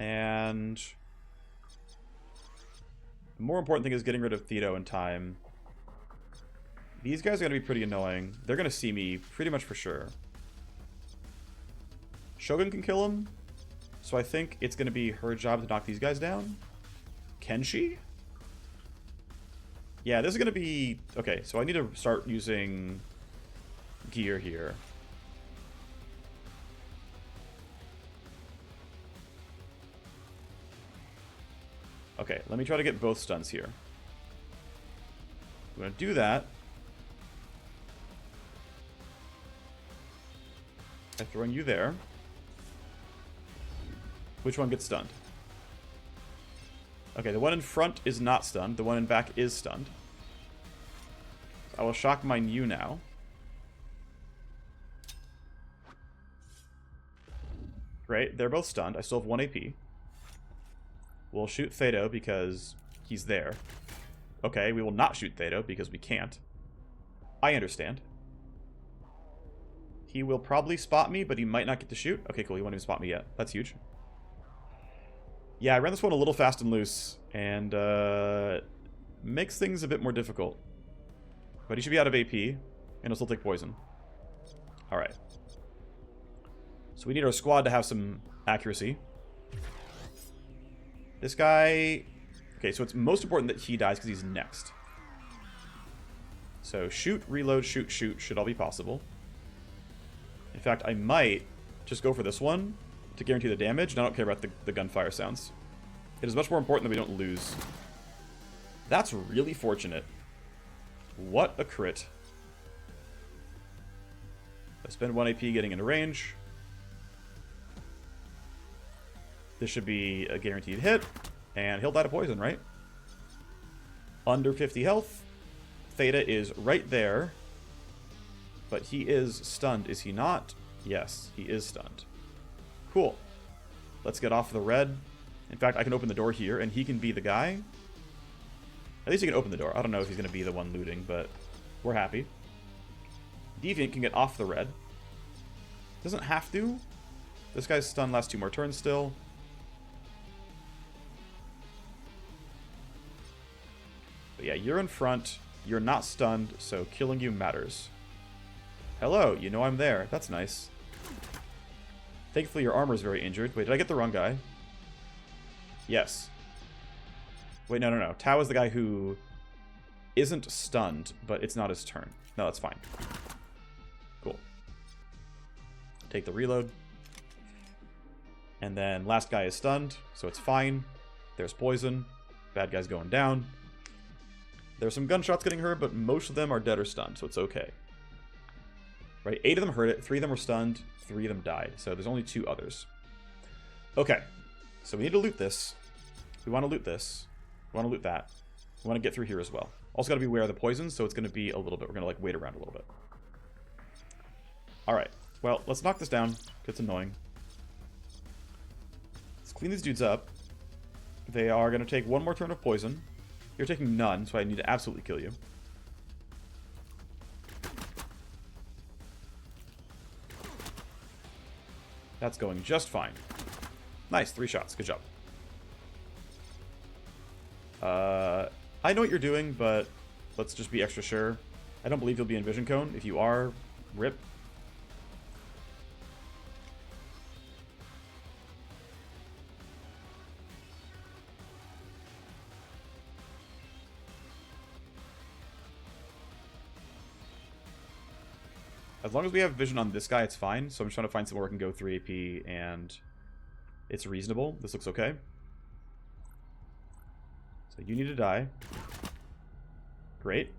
And the more important thing is getting rid of Theto in time. These guys are going to be pretty annoying. They're going to see me pretty much for sure. Shogun can kill him. So I think it's going to be her job to knock these guys down. Can she? Yeah, this is going to be... Okay, so I need to start using gear here. Okay, let me try to get both stuns here. I'm going to do that. I'm throwing you there. Which one gets stunned? Okay, the one in front is not stunned. The one in back is stunned. I will shock mine you now. Great, they're both stunned. I still have 1 AP. We'll shoot Theto because he's there. Okay, we will not shoot Theto because we can't. I understand. He will probably spot me, but he might not get to shoot. Okay, cool, he won't even spot me yet. That's huge. Yeah, I ran this one a little fast and loose, and makes things a bit more difficult. But he should be out of AP, and he'll still take poison. Alright. So we need our squad to have some accuracy. This guy... Okay, so it's most important that he dies because he's next. So shoot, reload, shoot, shoot should all be possible. In fact, I might just go for this one to guarantee the damage, and I don't care about the gunfire sounds. It is much more important that we don't lose. That's really fortunate. What a crit. I spend 1 AP getting into range. This should be a guaranteed hit, and he'll die to poison, right? Under 50 health. Theta is right there, but he is stunned, is he not? Yes, he is stunned. Cool. Let's get off the red. In fact, I can open the door here, and he can be the guy. At least he can open the door. I don't know if he's going to be the one looting, but we're happy. Deviant can get off the red. Doesn't have to. This guy's stunned last 2 more turns still. But yeah, you're in front. You're not stunned, so killing you matters. Hello, you know I'm there. That's nice. Thankfully, your armor is very injured. Wait, did I get the wrong guy? Yes. Wait, no. Tao is the guy who isn't stunned, but it's not his turn. No, that's fine. Cool. Take the reload. And then last guy is stunned, so it's fine. There's poison. Bad guy's going down. There's some gunshots getting hurt, but most of them are dead or stunned, so it's okay. Right, 8 of them heard it, 3 of them were stunned, 3 of them died. So there's only 2 others. Okay, so we need to loot this. We want to loot this. We want to loot that. We want to get through here as well. Also got to be aware of the poison, so it's going to be a little bit. We're going to like wait around a little bit. All right, well, let's knock this down. It's annoying. Let's clean these dudes up. They are going to take 1 more turn of poison. You're taking none, so I need to absolutely kill you. That's going just fine. Nice, 3 shots. Good job. I know what you're doing, but let's just be extra sure. I don't believe you'll be in Vision Cone. If you are, rip. As long as we have vision on this guy, it's fine. So I'm just trying to find somewhere where I can go 3 AP and it's reasonable. This looks okay. So you need to die. Great.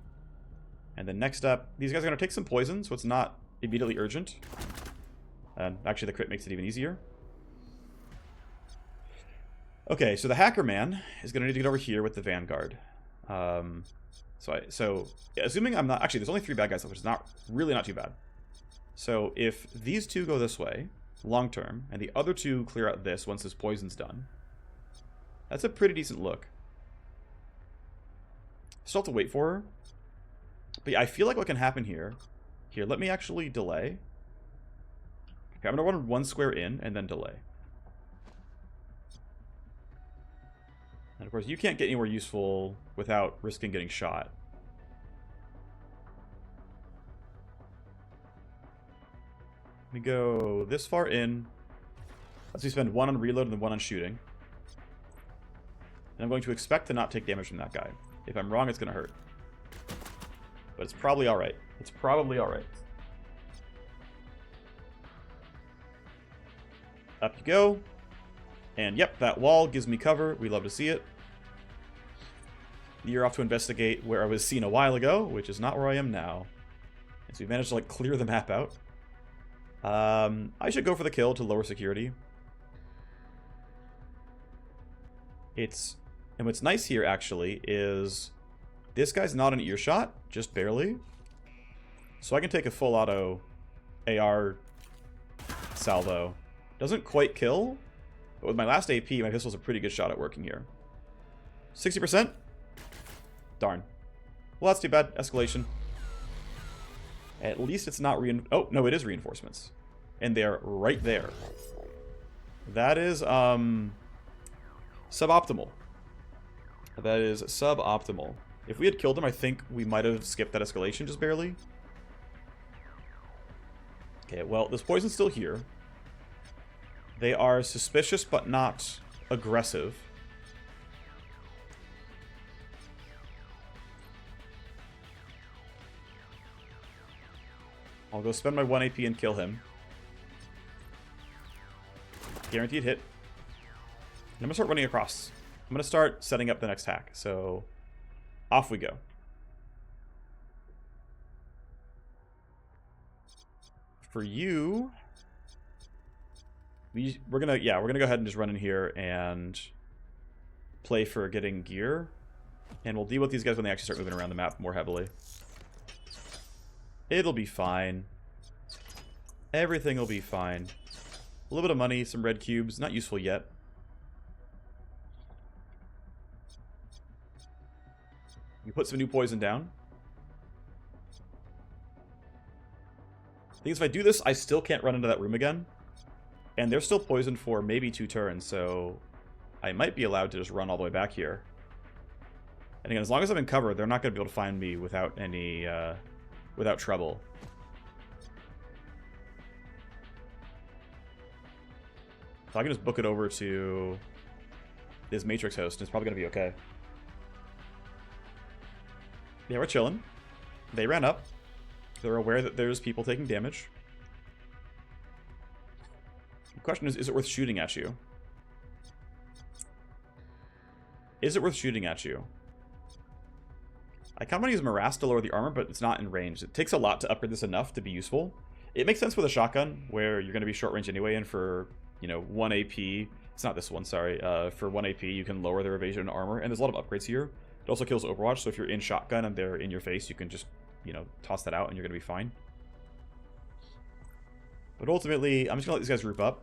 And then next up, these guys are going to take some poison, so it's not immediately urgent. And actually, the crit makes it even easier. Okay, so the Hacker Man is going to need to get over here with the Vanguard. So assuming I'm not... Actually, there's only 3 bad guys left, which is really not too bad. So if these 2 go this way, long term, and the other 2 clear out this once this poison's done, that's a pretty decent look. Still have to wait for her. But yeah, I feel like what can happen here... Here, let me actually delay. Okay, I'm going to run 1 square in and then delay. And of course, you can't get anywhere useful without risking getting shot. Let me go this far in. Let's spend 1 on reload and then 1 on shooting. And I'm going to expect to not take damage from that guy. If I'm wrong, it's going to hurt. But it's probably alright. It's probably alright. Up you go. And yep, that wall gives me cover. We love to see it. You're off to investigate where I was seen a while ago, which is not where I am now. And so we managed to like clear the map out. I should go for the kill to lower security. And what's nice here actually is this guy's not an earshot, just barely. So I can take a full auto AR salvo. Doesn't quite kill, but with my last AP, my pistol's a pretty good shot at working here. 60%? Darn. Well, that's too bad. Escalation. At least it's not oh, no, it is reinforcements. And they're right there. That is, suboptimal. That is suboptimal. If we had killed him, I think we might have skipped that escalation just barely. Okay, well, this poison's still here. They are suspicious, but not aggressive. I'll go spend my 1 AP and kill him. Guaranteed hit. And I'm going to start running across. I'm going to start setting up the next hack. So, off we go. For you... We're gonna go ahead and just run in here and play for getting gear. And we'll deal with these guys when they actually start moving around the map more heavily. It'll be fine. Everything will be fine. A little bit of money, some red cubes. Not useful yet. You put some new poison down. The thing is, if I do this, I still can't run into that room again. And they're still poisoned for maybe 2 turns, so I might be allowed to just run all the way back here. And again, as long as I'm in cover, they're not going to be able to find me without any, without trouble. So I can just book it over to this Matrix host, and it's probably going to be okay. Yeah, we're chilling. They ran up. They're aware that there's people taking damage. The question is it worth shooting at you? Is it worth shooting at you? I kind of want to use Morass to lower the armor, but it's not in range. It takes a lot to upgrade this enough to be useful. It makes sense with a shotgun, where you're going to be short range anyway, and for, you know, 1 AP... It's not this one, sorry. For 1 AP, you can lower their evasion and armor, and there's a lot of upgrades here. It also kills Overwatch, so if you're in shotgun and they're in your face, you can just, you know, toss that out and you're going to be fine. But ultimately, I'm just going to let these guys group up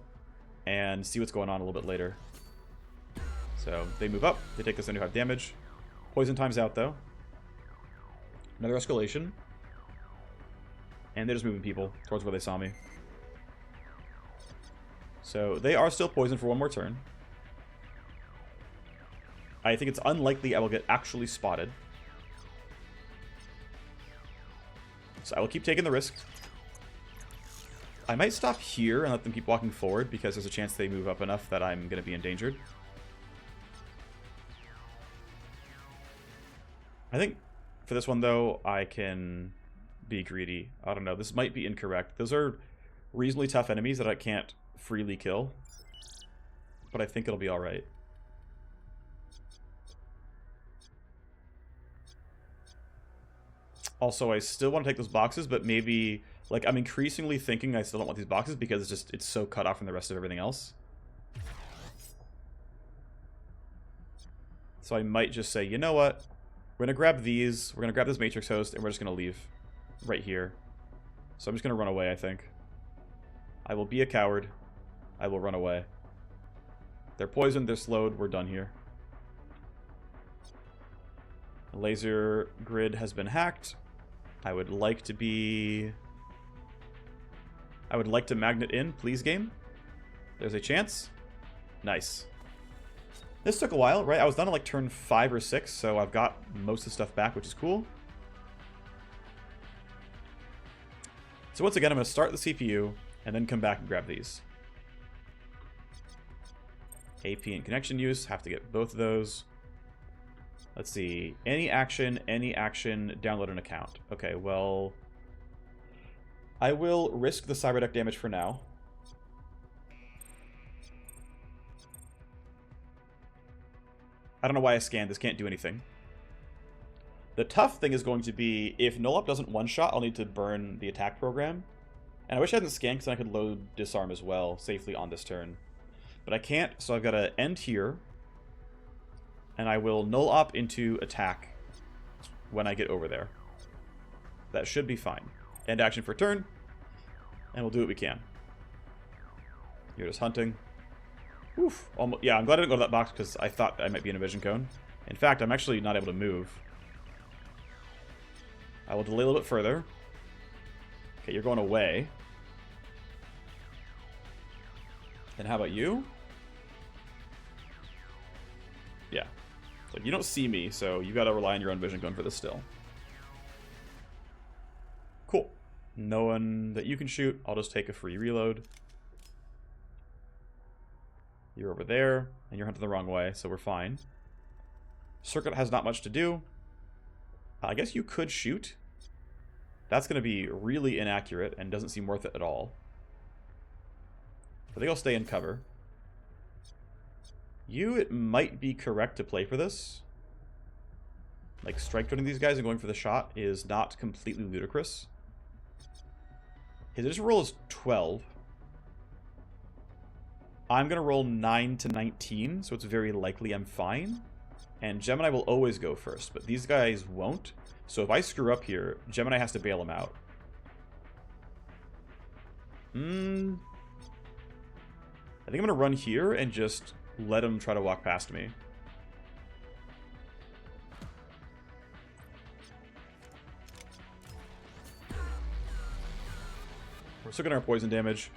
and see what's going on a little bit later. So, they move up. They take this 75 damage. Poison time's out, though. Another escalation. And they're just moving people towards where they saw me. So, they are still poisoned for 1 more turn. I think it's unlikely I will get actually spotted. So I will keep taking the risk. I might stop here and let them keep walking forward because there's a chance they move up enough that I'm going to be endangered. I think for this one, though, I can be greedy. I don't know. This might be incorrect. Those are reasonably tough enemies that I can't freely kill. But I think it'll be alright. Also, I still want to take those boxes, but maybe... Like, I'm increasingly thinking I still don't want these boxes because it's so cut off from the rest of everything else. So I might just say, you know what? We're going to grab these. We're going to grab this Matrix Host, and we're just going to leave right here. So I'm just going to run away, I think. I will be a coward. I will run away. They're poisoned. They're slowed. We're done here. The laser grid has been hacked. I would like to be... I would like to magnet in, please, game. There's a chance. Nice. This took a while, right? I was done at like turn 5 or 6, so I've got most of the stuff back, which is cool. So once again, I'm going to start the CPU and then come back and grab these. AP and connection use, have to get both of those. Let's see. Any action, download an account. Okay, well... I will risk the cyberdeck damage for now. I don't know why I scanned. This can't do anything. The tough thing is going to be, if Null-Up doesn't one-shot, I'll need to burn the attack program. And I wish I hadn't scanned because I could load Disarm as well, safely on this turn. But I can't, so I've got to end here. And I will Null-Op into attack when I get over there. That should be fine. End action for turn. And we'll do what we can. You're just hunting. Oof. Almost, yeah, I'm glad I didn't go to that box because I thought I might be in a vision cone. In fact, I'm actually not able to move. I will delay a little bit further. Okay, you're going away. And how about you? Yeah. So you don't see me, so you got to rely on your own vision cone for this still. Cool. No one that you can shoot. I'll just take a free reload. You're over there, and you're hunting the wrong way, so we're fine. Circuit has not much to do. I guess you could shoot. That's going to be really inaccurate and doesn't seem worth it at all. I think I'll stay in cover. You, it might be correct to play for this. Like, strike turning these guys and going for the shot is not completely ludicrous. His initial roll is 12. I'm going to roll 9 to 19, so it's very likely I'm fine. And Gemini will always go first, but these guys won't. So if I screw up here, Gemini has to bail him out. I think I'm going to run here and just let him try to walk past me. We're still getting our poison damage.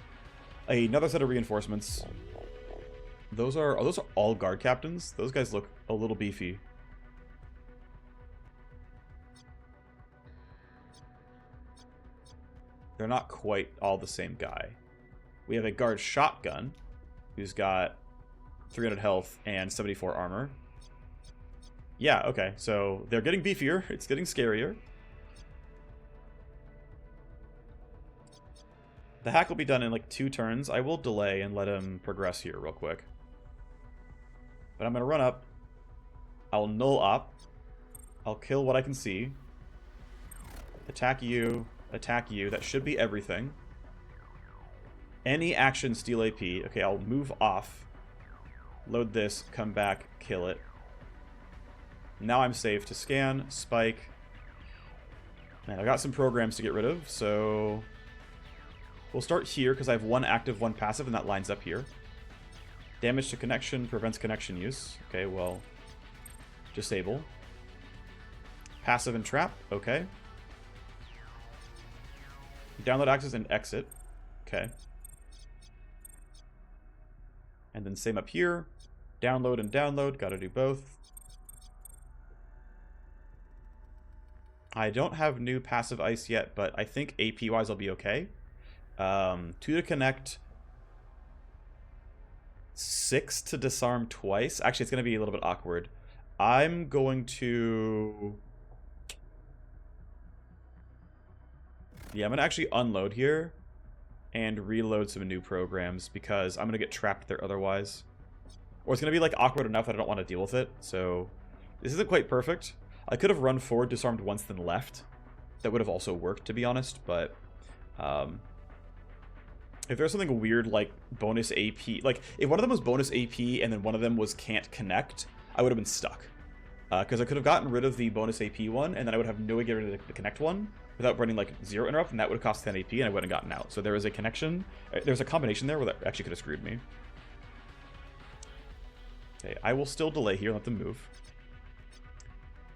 Another set of reinforcements. Those are all guard captains. Those guys look a little beefy. They're not quite all the same guy. We have a guard shotgun who's got 300 health and 74 armor. Yeah, okay. So they're getting beefier. It's getting scarier. The hack will be done in like 2 turns. I will delay and let him progress here real quick. But I'm going to run up. I'll Null-Op. I'll kill what I can see. Attack you. Attack you. That should be everything. Any action, steal AP. Okay, I'll move off. Load this. Come back. Kill it. Now I'm safe to scan. Spike. Man, I got some programs to get rid of, so... We'll start here because I have 1 active, 1 passive, and that lines up here. Damage to connection prevents connection use. Okay, well, disable. Passive and trap. Okay. Download access and exit. Okay. And then same up here. Download and download. Got to do both. I don't have new passive ice yet, but I think AP-wise I'll be okay. 2 to connect, 6 to disarm twice. Actually, it's going to be a little bit awkward. I'm going to... Yeah, I'm going to actually unload here and reload some new programs because I'm going to get trapped there otherwise. Or it's going to be like awkward enough that I don't want to deal with it. So this isn't quite perfect. I could have run forward, disarmed once, then left. That would have also worked, to be honest. But if there's something weird like bonus AP, like if one of them was bonus AP and then one of them was can't connect, I would have been stuck. Because I could have gotten rid of the bonus AP one, and then I would have no way to get rid of the connect one without running like 0 interrupt, and that would have cost 10 AP, and I wouldn't have gotten out. So there is a connection. There's a combination there where that actually could have screwed me. Okay, I will still delay here and let them move.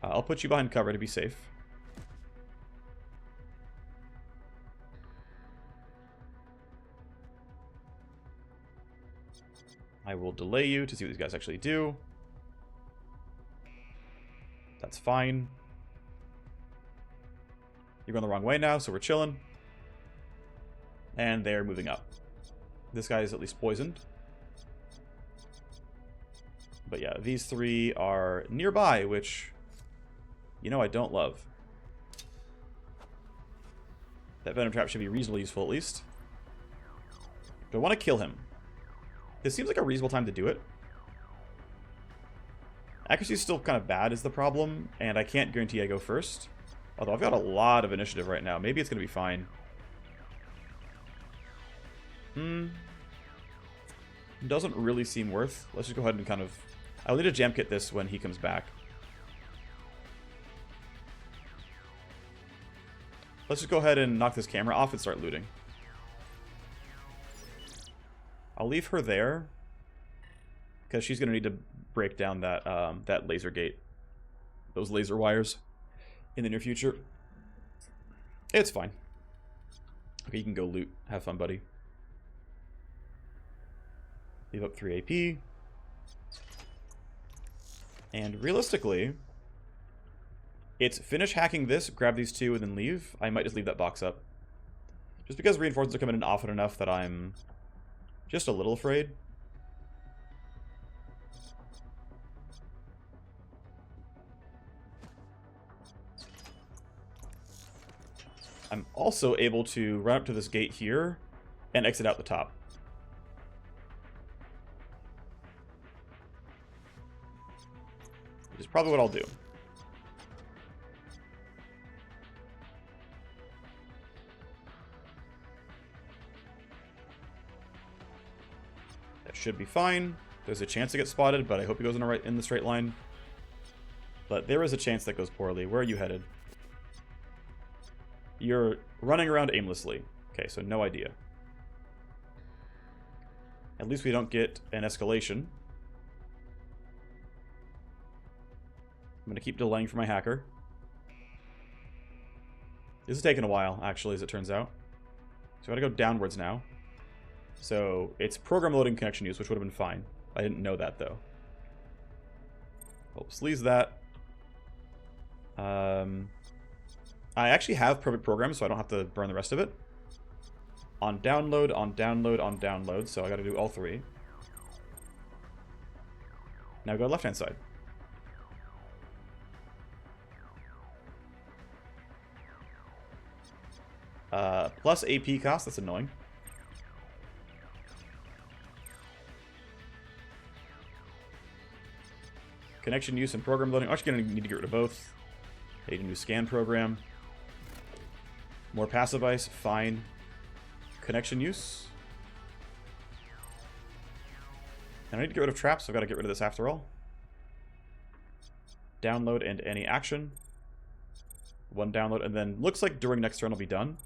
I'll put you behind cover to be safe. I will delay you to see what these guys actually do. That's fine. You're going the wrong way now, so we're chilling. And they're moving up. This guy is at least poisoned. But yeah, these 3 are nearby, which, you know, I don't love. That Venom Trap should be reasonably useful at least. But I want to kill him. This seems like a reasonable time to do it. Accuracy is still kind of bad is the problem, and I can't guarantee I go first. Although I've got a lot of initiative right now. Maybe it's going to be fine. Doesn't really seem worth. Let's just go ahead and kind of... I'll need to jam kit this when he comes back. Let's just go ahead and knock this camera off and start looting. I'll leave her there because she's going to need to break down that that laser gate, those laser wires, in the near future. It's fine. Okay, you can go loot. Have fun, buddy. Leave up 3 AP. And realistically, it's finish hacking this, grab these 2, and then leave. I might just leave that box up. Just because reinforcements are coming in often enough that I'm just a little afraid. I'm also able to run up to this gate here and exit out the top. Which is probably what I'll do. That should be fine. There's a chance to get spotted, but I hope he goes in the straight line. But there is a chance that goes poorly. Where are you headed? You're running around aimlessly. Okay, so no idea. At least we don't get an escalation. I'm going to keep delaying for my hacker. This is taking a while, actually, as it turns out. So I gotta go downwards now. So it's program loading connection use, which would have been fine. I didn't know that, though. Well, sleaze that. I actually have perfect programs, so I don't have to burn the rest of it. On download, on download, on download. So I got to do all 3. Now go left-hand side. Plus AP cost, that's annoying. Connection use and program loading. I'm actually going to need to get rid of both. I need a new scan program. More passive ice, fine. Connection use. And I need to get rid of traps, so I've got to get rid of this after all. Download and any action. 1 download, and then looks like during next turn I'll be done.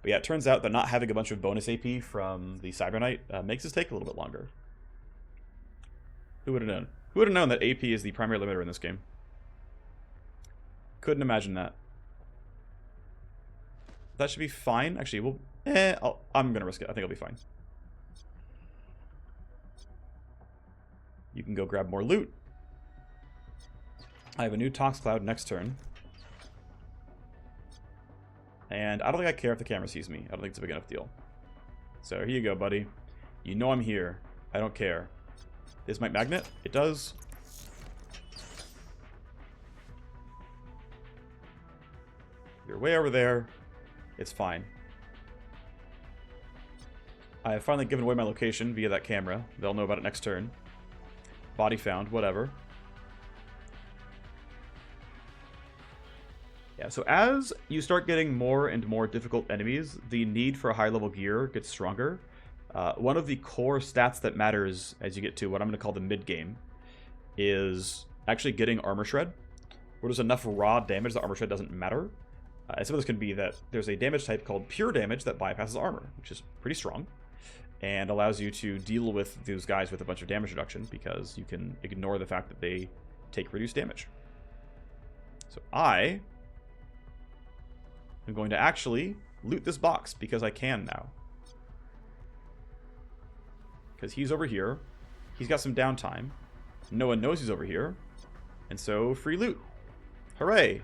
But yeah, it turns out that not having a bunch of bonus AP from the Cyber Knight makes this take a little bit longer. Who would have known? Who would have known that AP is the primary limiter in this game? Couldn't imagine that. That should be fine. Actually, we'll... I'm going to risk it. I think I'll be fine. You can go grab more loot. I have a new Tox Cloud next turn. And I don't think I care if the camera sees me. I don't think it's a big enough deal. So here you go, buddy. You know I'm here. I don't care. This might magnet? It does. You're way over there. It's fine. I have finally given away my location via that camera. They'll know about it next turn. Body found, whatever. Yeah, so as you start getting more and more difficult enemies, the need for high level gear gets stronger. One of the core stats that matters as you get to what I'm going to call the mid game is actually getting armor shred, where there's enough raw damage that armor shred doesn't matter. And some of this can be that there's a damage type called pure damage that bypasses armor, which is pretty strong, and allows you to deal with those guys with a bunch of damage reduction because you can ignore the fact that they take reduced damage. So I am going to actually loot this box because I can now. Because he's over here. He's got some downtime. No one knows he's over here. And so, free loot. Hooray!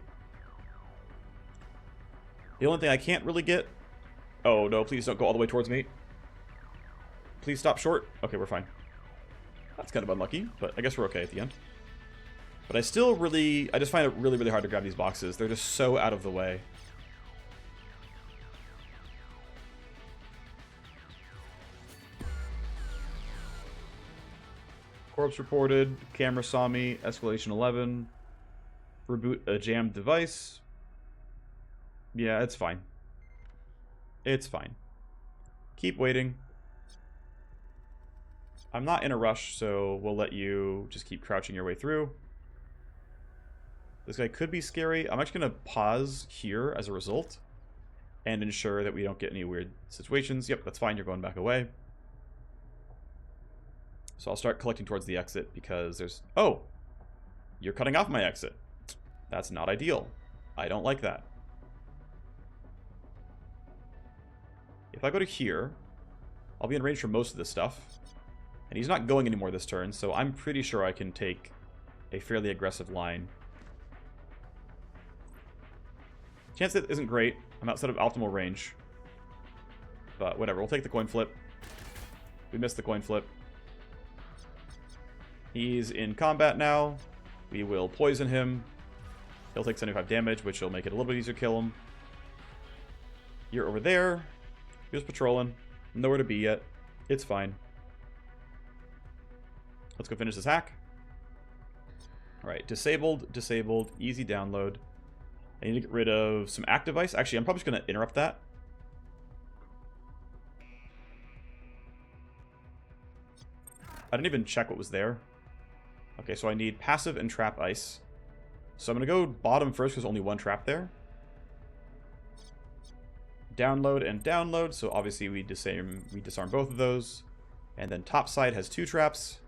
The only thing I can't really get... Oh, no, please don't go all the way towards me. Please stop short. Okay, we're fine. That's kind of unlucky, but I guess we're okay at the end. But I still really... I just find it really, really hard to grab these boxes. They're just so out of the way. Corpse reported. Camera saw me. Escalation 11. Reboot a jammed device. Yeah, it's fine. It's fine. Keep waiting. I'm not in a rush, so we'll let you just keep crouching your way through. This guy could be scary. I'm actually going to pause here as a result and ensure that we don't get any weird situations. Yep, that's fine. You're going back away. So I'll start collecting towards the exit because there's... Oh! You're cutting off my exit. That's not ideal. I don't like that. If I go to here, I'll be in range for most of this stuff. And he's not going anymore this turn, so I'm pretty sure I can take a fairly aggressive line. Chance it isn't great. I'm outside of optimal range. But whatever, we'll take the coin flip. We missed the coin flip. He's in combat now. We will poison him. He'll take 75 damage, which will make it a little bit easier to kill him. You're over there. He was patrolling. Nowhere to be yet. It's fine. Let's go finish this hack. Alright, disabled, disabled, easy download. I need to get rid of some active ice. Actually, I'm probably just going to interrupt that. I didn't even check what was there. Okay, so I need passive and trap ice. So I'm going to go bottom first because only one trap there. Download and download, so obviously we disarm both of those. And then top side has 2 traps.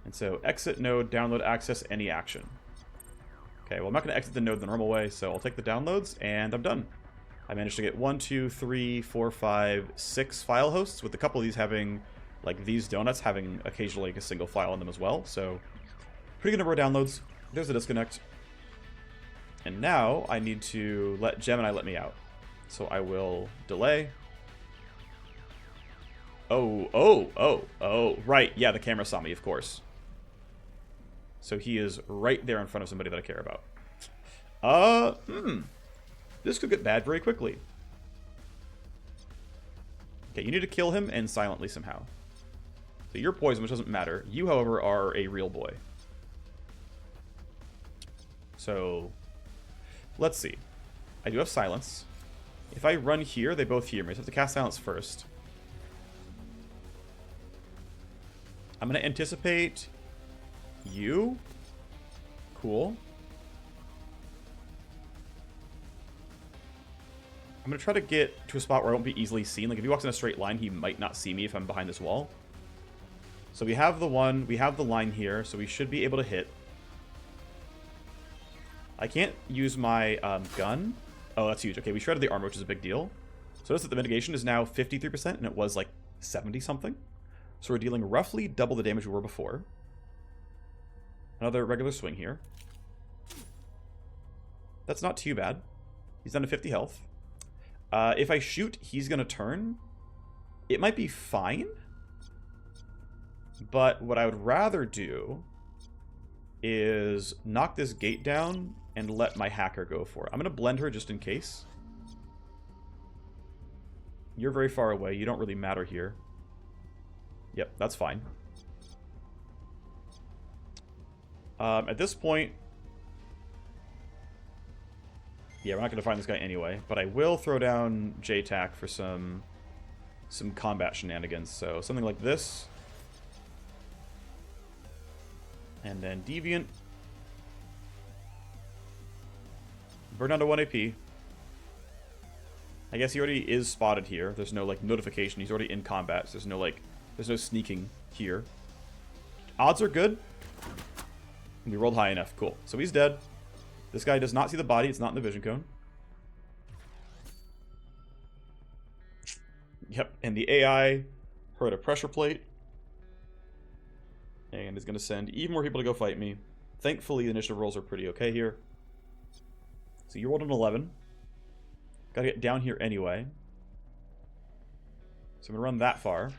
And so exit node, download access, any action. Okay, well I'm not going to exit the node the normal way, so I'll take the downloads and I'm done. I managed to get 1, 2, 3, 4, 5, 6 file hosts, with a couple of these having, like these donuts having occasionally like a single file in them as well. So pretty good number of downloads. There's a disconnect. And now I need to let Gemini let me out. So I will delay. Oh, right. Yeah, the camera saw me, of course. So he is right there in front of somebody that I care about. This could get bad very quickly. Okay, you need to kill him and silently somehow. So you're poisoned, which doesn't matter. You, however, are a real boy. So, let's see. I do have silence. If I run here, they both hear me. So I have to cast silence first. I'm going to anticipate you. Cool. I'm going to try to get to a spot where I won't be easily seen. Like, if he walks in a straight line, he might not see me if I'm behind this wall. So we have the line here, so we should be able to hit. I can't use my gun. Oh, that's huge. Okay, we shredded the armor, which is a big deal. So notice that the mitigation is now 53%, and it was like 70-something. So we're dealing roughly double the damage we were before. Another regular swing here. That's not too bad. He's down to 50 health. If I shoot, he's going to turn. It might be fine. But what I would rather do is knock this gate down and let my hacker go for it. I'm going to blend her just in case. You're very far away. You don't really matter here. Yep, that's fine. At this point... Yeah, we're not going to find this guy anyway. But I will throw down JTAC for some combat shenanigans. So something like this. And then Deviant. Burn down to 1 AP. I guess he already is spotted here. There's no, like, notification. He's already in combat. So there's no sneaking here. Odds are good. We rolled high enough. Cool. So he's dead. This guy does not see the body. It's not in the vision cone. Yep. And the AI heard a pressure plate. And is going to send even more people to go fight me. Thankfully, the initiative rolls are pretty okay here. So you rolled an 11. Gotta get down here anyway. So I'm going to run that far.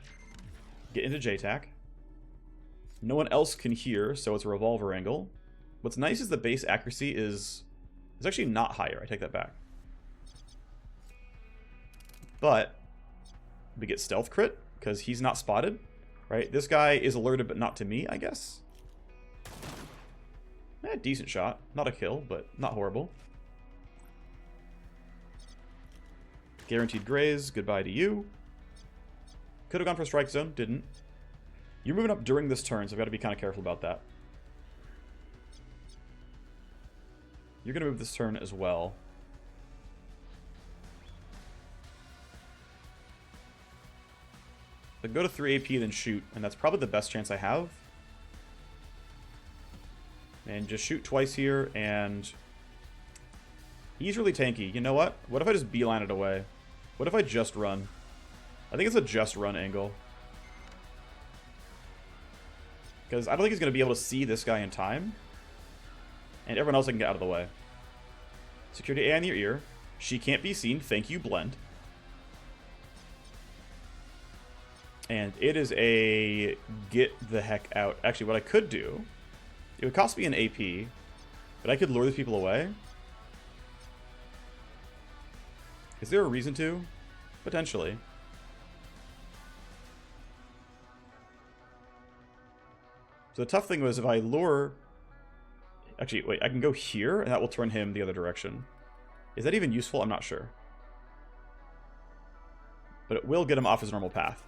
Get into JTAC. No one else can hear, so it's a revolver angle. What's nice is the base accuracy is actually not higher. I take that back. But we get stealth crit because he's not spotted. Right? This guy is alerted, but not to me, I guess. Decent shot. Not a kill, but not horrible. Guaranteed graze. Goodbye to you. Could have gone for strike zone. Didn't. You're moving up during this turn, so I've got to be kind of careful about that. You're going to move this turn as well. But go to 3 AP, then shoot, and that's probably the best chance I have. And just shoot twice here, and... He's really tanky. You know what? What if I just beeline it away? What if I just run? I think it's a just run angle. Because I don't think he's going to be able to see this guy in time. And everyone else I can get out of the way. Security AI in your ear. She can't be seen. Thank you, blend. And it is a get the heck out. Actually, what I could do, it would cost me an AP, but I could lure these people away. Is there a reason to? Potentially. So the tough thing was if I lure... Actually, wait, I can go here, and that will turn him the other direction. Is that even useful? I'm not sure. But it will get him off his normal path.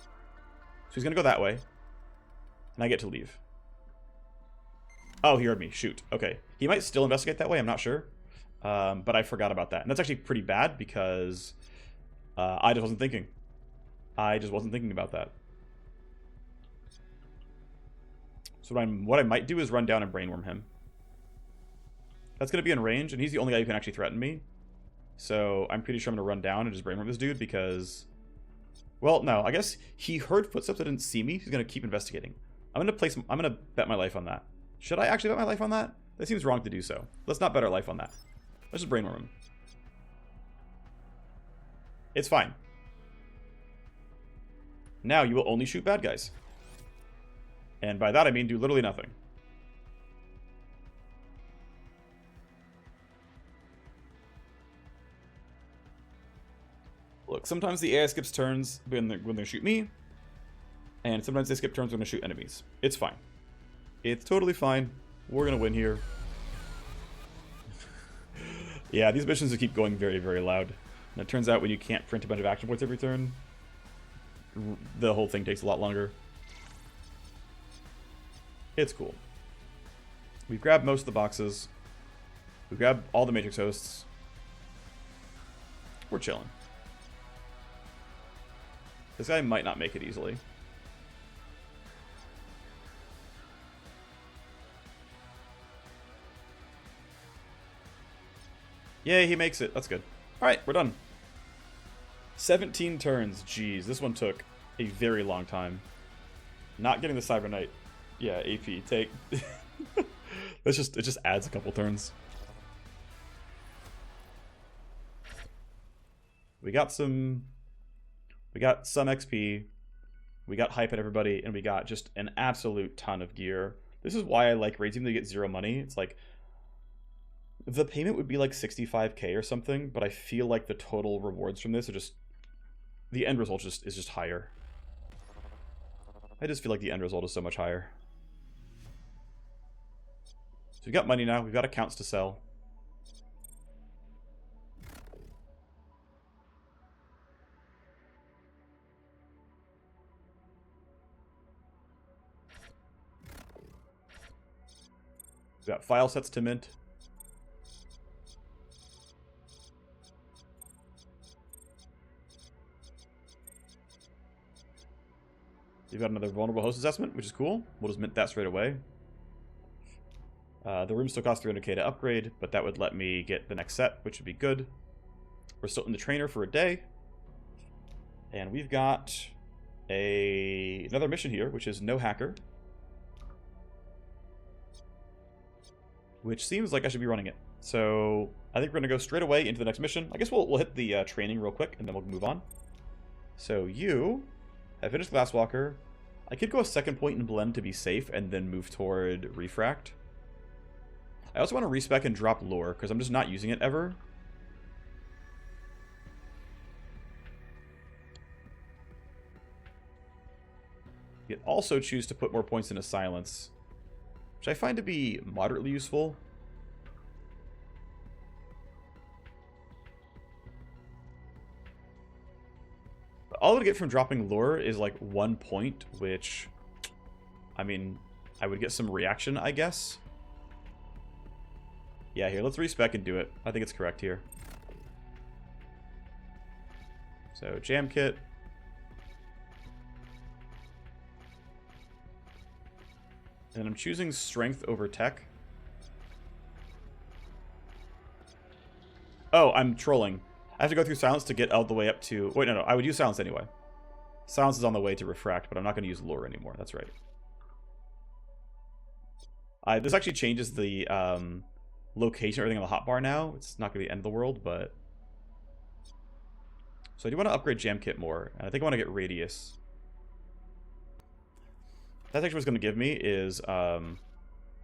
So he's going to go that way. And I get to leave. Oh, he heard me. Shoot. Okay. He might still investigate that way. I'm not sure. But I forgot about that. And that's actually pretty bad because I just wasn't thinking. I just wasn't thinking about that. So what I might do is run down and brainworm him. That's going to be in range, and he's the only guy who can actually threaten me. So I'm pretty sure I'm going to run down and just brainworm this dude because... Well, no, I guess he heard footsteps that didn't see me. He's going to keep investigating. I'm going to bet my life on that. Should I actually bet my life on that? That seems wrong to do so. Let's not bet our life on that. Let's just brainworm him. It's fine. Now you will only shoot bad guys. And by that I mean do literally nothing. Look, sometimes the AI skips turns when they shoot me, and sometimes they skip turns when they shoot enemies. It's fine. It's totally fine. We're gonna win here. Yeah, these missions just keep going very, very loud. And it turns out when you can't print a bunch of action points every turn, the whole thing takes a lot longer. It's cool. We've grabbed most of the boxes. We've grabbed all the Matrix hosts. We're chilling. This guy might not make it easily. Yay, he makes it. That's good. Alright, we're done. 17 turns. Jeez, this one took a very long time. Not getting the Cyber Knight. Yeah, AP. Take. It just adds a couple turns. We got some XP. We got hype at everybody, and we got just an absolute ton of gear. This is why I like raids even though you get 0 money. It's like the payment would be like 65k or something, but I feel like the total rewards from this are just the end result is just higher. I just feel like the end result is so much higher. So we've got money now. We've got accounts to sell. We've got file sets to mint. We've got another vulnerable host assessment, which is cool. We'll just mint that straight away. The room still costs 300k to upgrade, but that would let me get the next set, which would be good. We're still in the trainer for a day. And we've got another mission here, which is no hacker. Which seems like I should be running it. So I think we're going to go straight away into the next mission. I guess we'll hit the training real quick, and then we'll move on. So you have finished Glasswalker. I could go a second point in Blend to be safe, and then move toward Refract. I also want to respec and drop Lure, because I'm just not using it ever. You can also choose to put more points into Silence, which I find to be moderately useful. But all I would get from dropping Lure is like 1 point, which, I mean, I would get some reaction, I guess. Yeah, here, let's respec and do it. I think it's correct here. So, Jam Kit. And I'm choosing Strength over Tech. Oh, I'm trolling. I have to go through Silence to get all the way up to... Wait, no, I would use Silence anyway. Silence is on the way to Refract, but I'm not going to use Lure anymore. That's right. This actually changes the location, everything on the hotbar now. It's not going to be the end of the world, but... So I do want to upgrade Jam Kit more, and I think I want to get Radius. That's actually what's going to give me is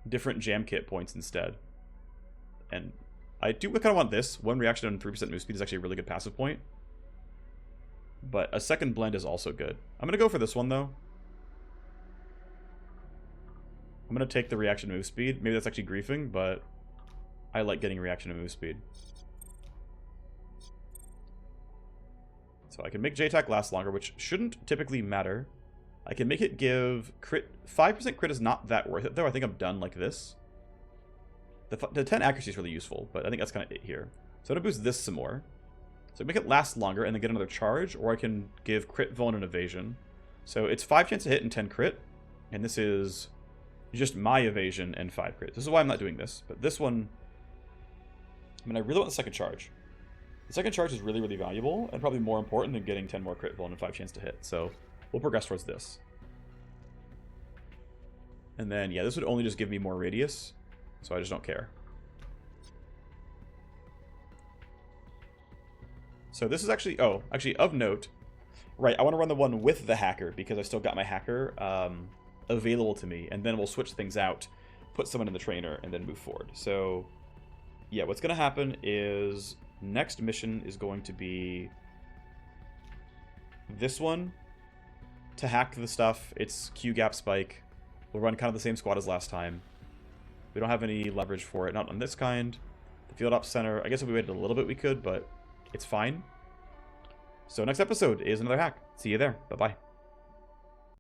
different Jam Kit points instead. And I do kind of want this. 1 reaction and 3% move speed is actually a really good passive point. But a second blend is also good. I'm going to go for this one, though. I'm going to take the reaction move speed. Maybe that's actually griefing, but I like getting reaction and move speed. So I can make J-Tac last longer, which shouldn't typically matter. I can make it give crit. 5% crit is not that worth it, though. I think I'm done like this. The 10 accuracy is really useful, but I think that's kind of it here. So I'm going to boost this some more. So I can make it last longer and then get another charge, or I can give crit, vuln, and evasion. So it's 5 chance to hit and 10 crit, and this is just my evasion and 5 crit. This is why I'm not doing this, but this one, I mean, I really want the second charge. The second charge is really, really valuable, and probably more important than getting 10 more crit, vuln, and 5 chance to hit. So we'll progress towards this. And then, yeah, this would only just give me more radius, so I just don't care. So this is actually, oh, actually of note, right, I want to run the one with the hacker because I still got my hacker available to me, and then we'll switch things out, put someone in the trainer, and then move forward. So, yeah, what's going to happen is next mission is going to be this one. To hack the stuff, it's Q gap spike. We'll run kind of the same squad as last time. We don't have any leverage for it, not on this kind. The field op center, I guess if we waited a little bit we could, but it's fine. So next episode is another hack. See you there. Bye-bye.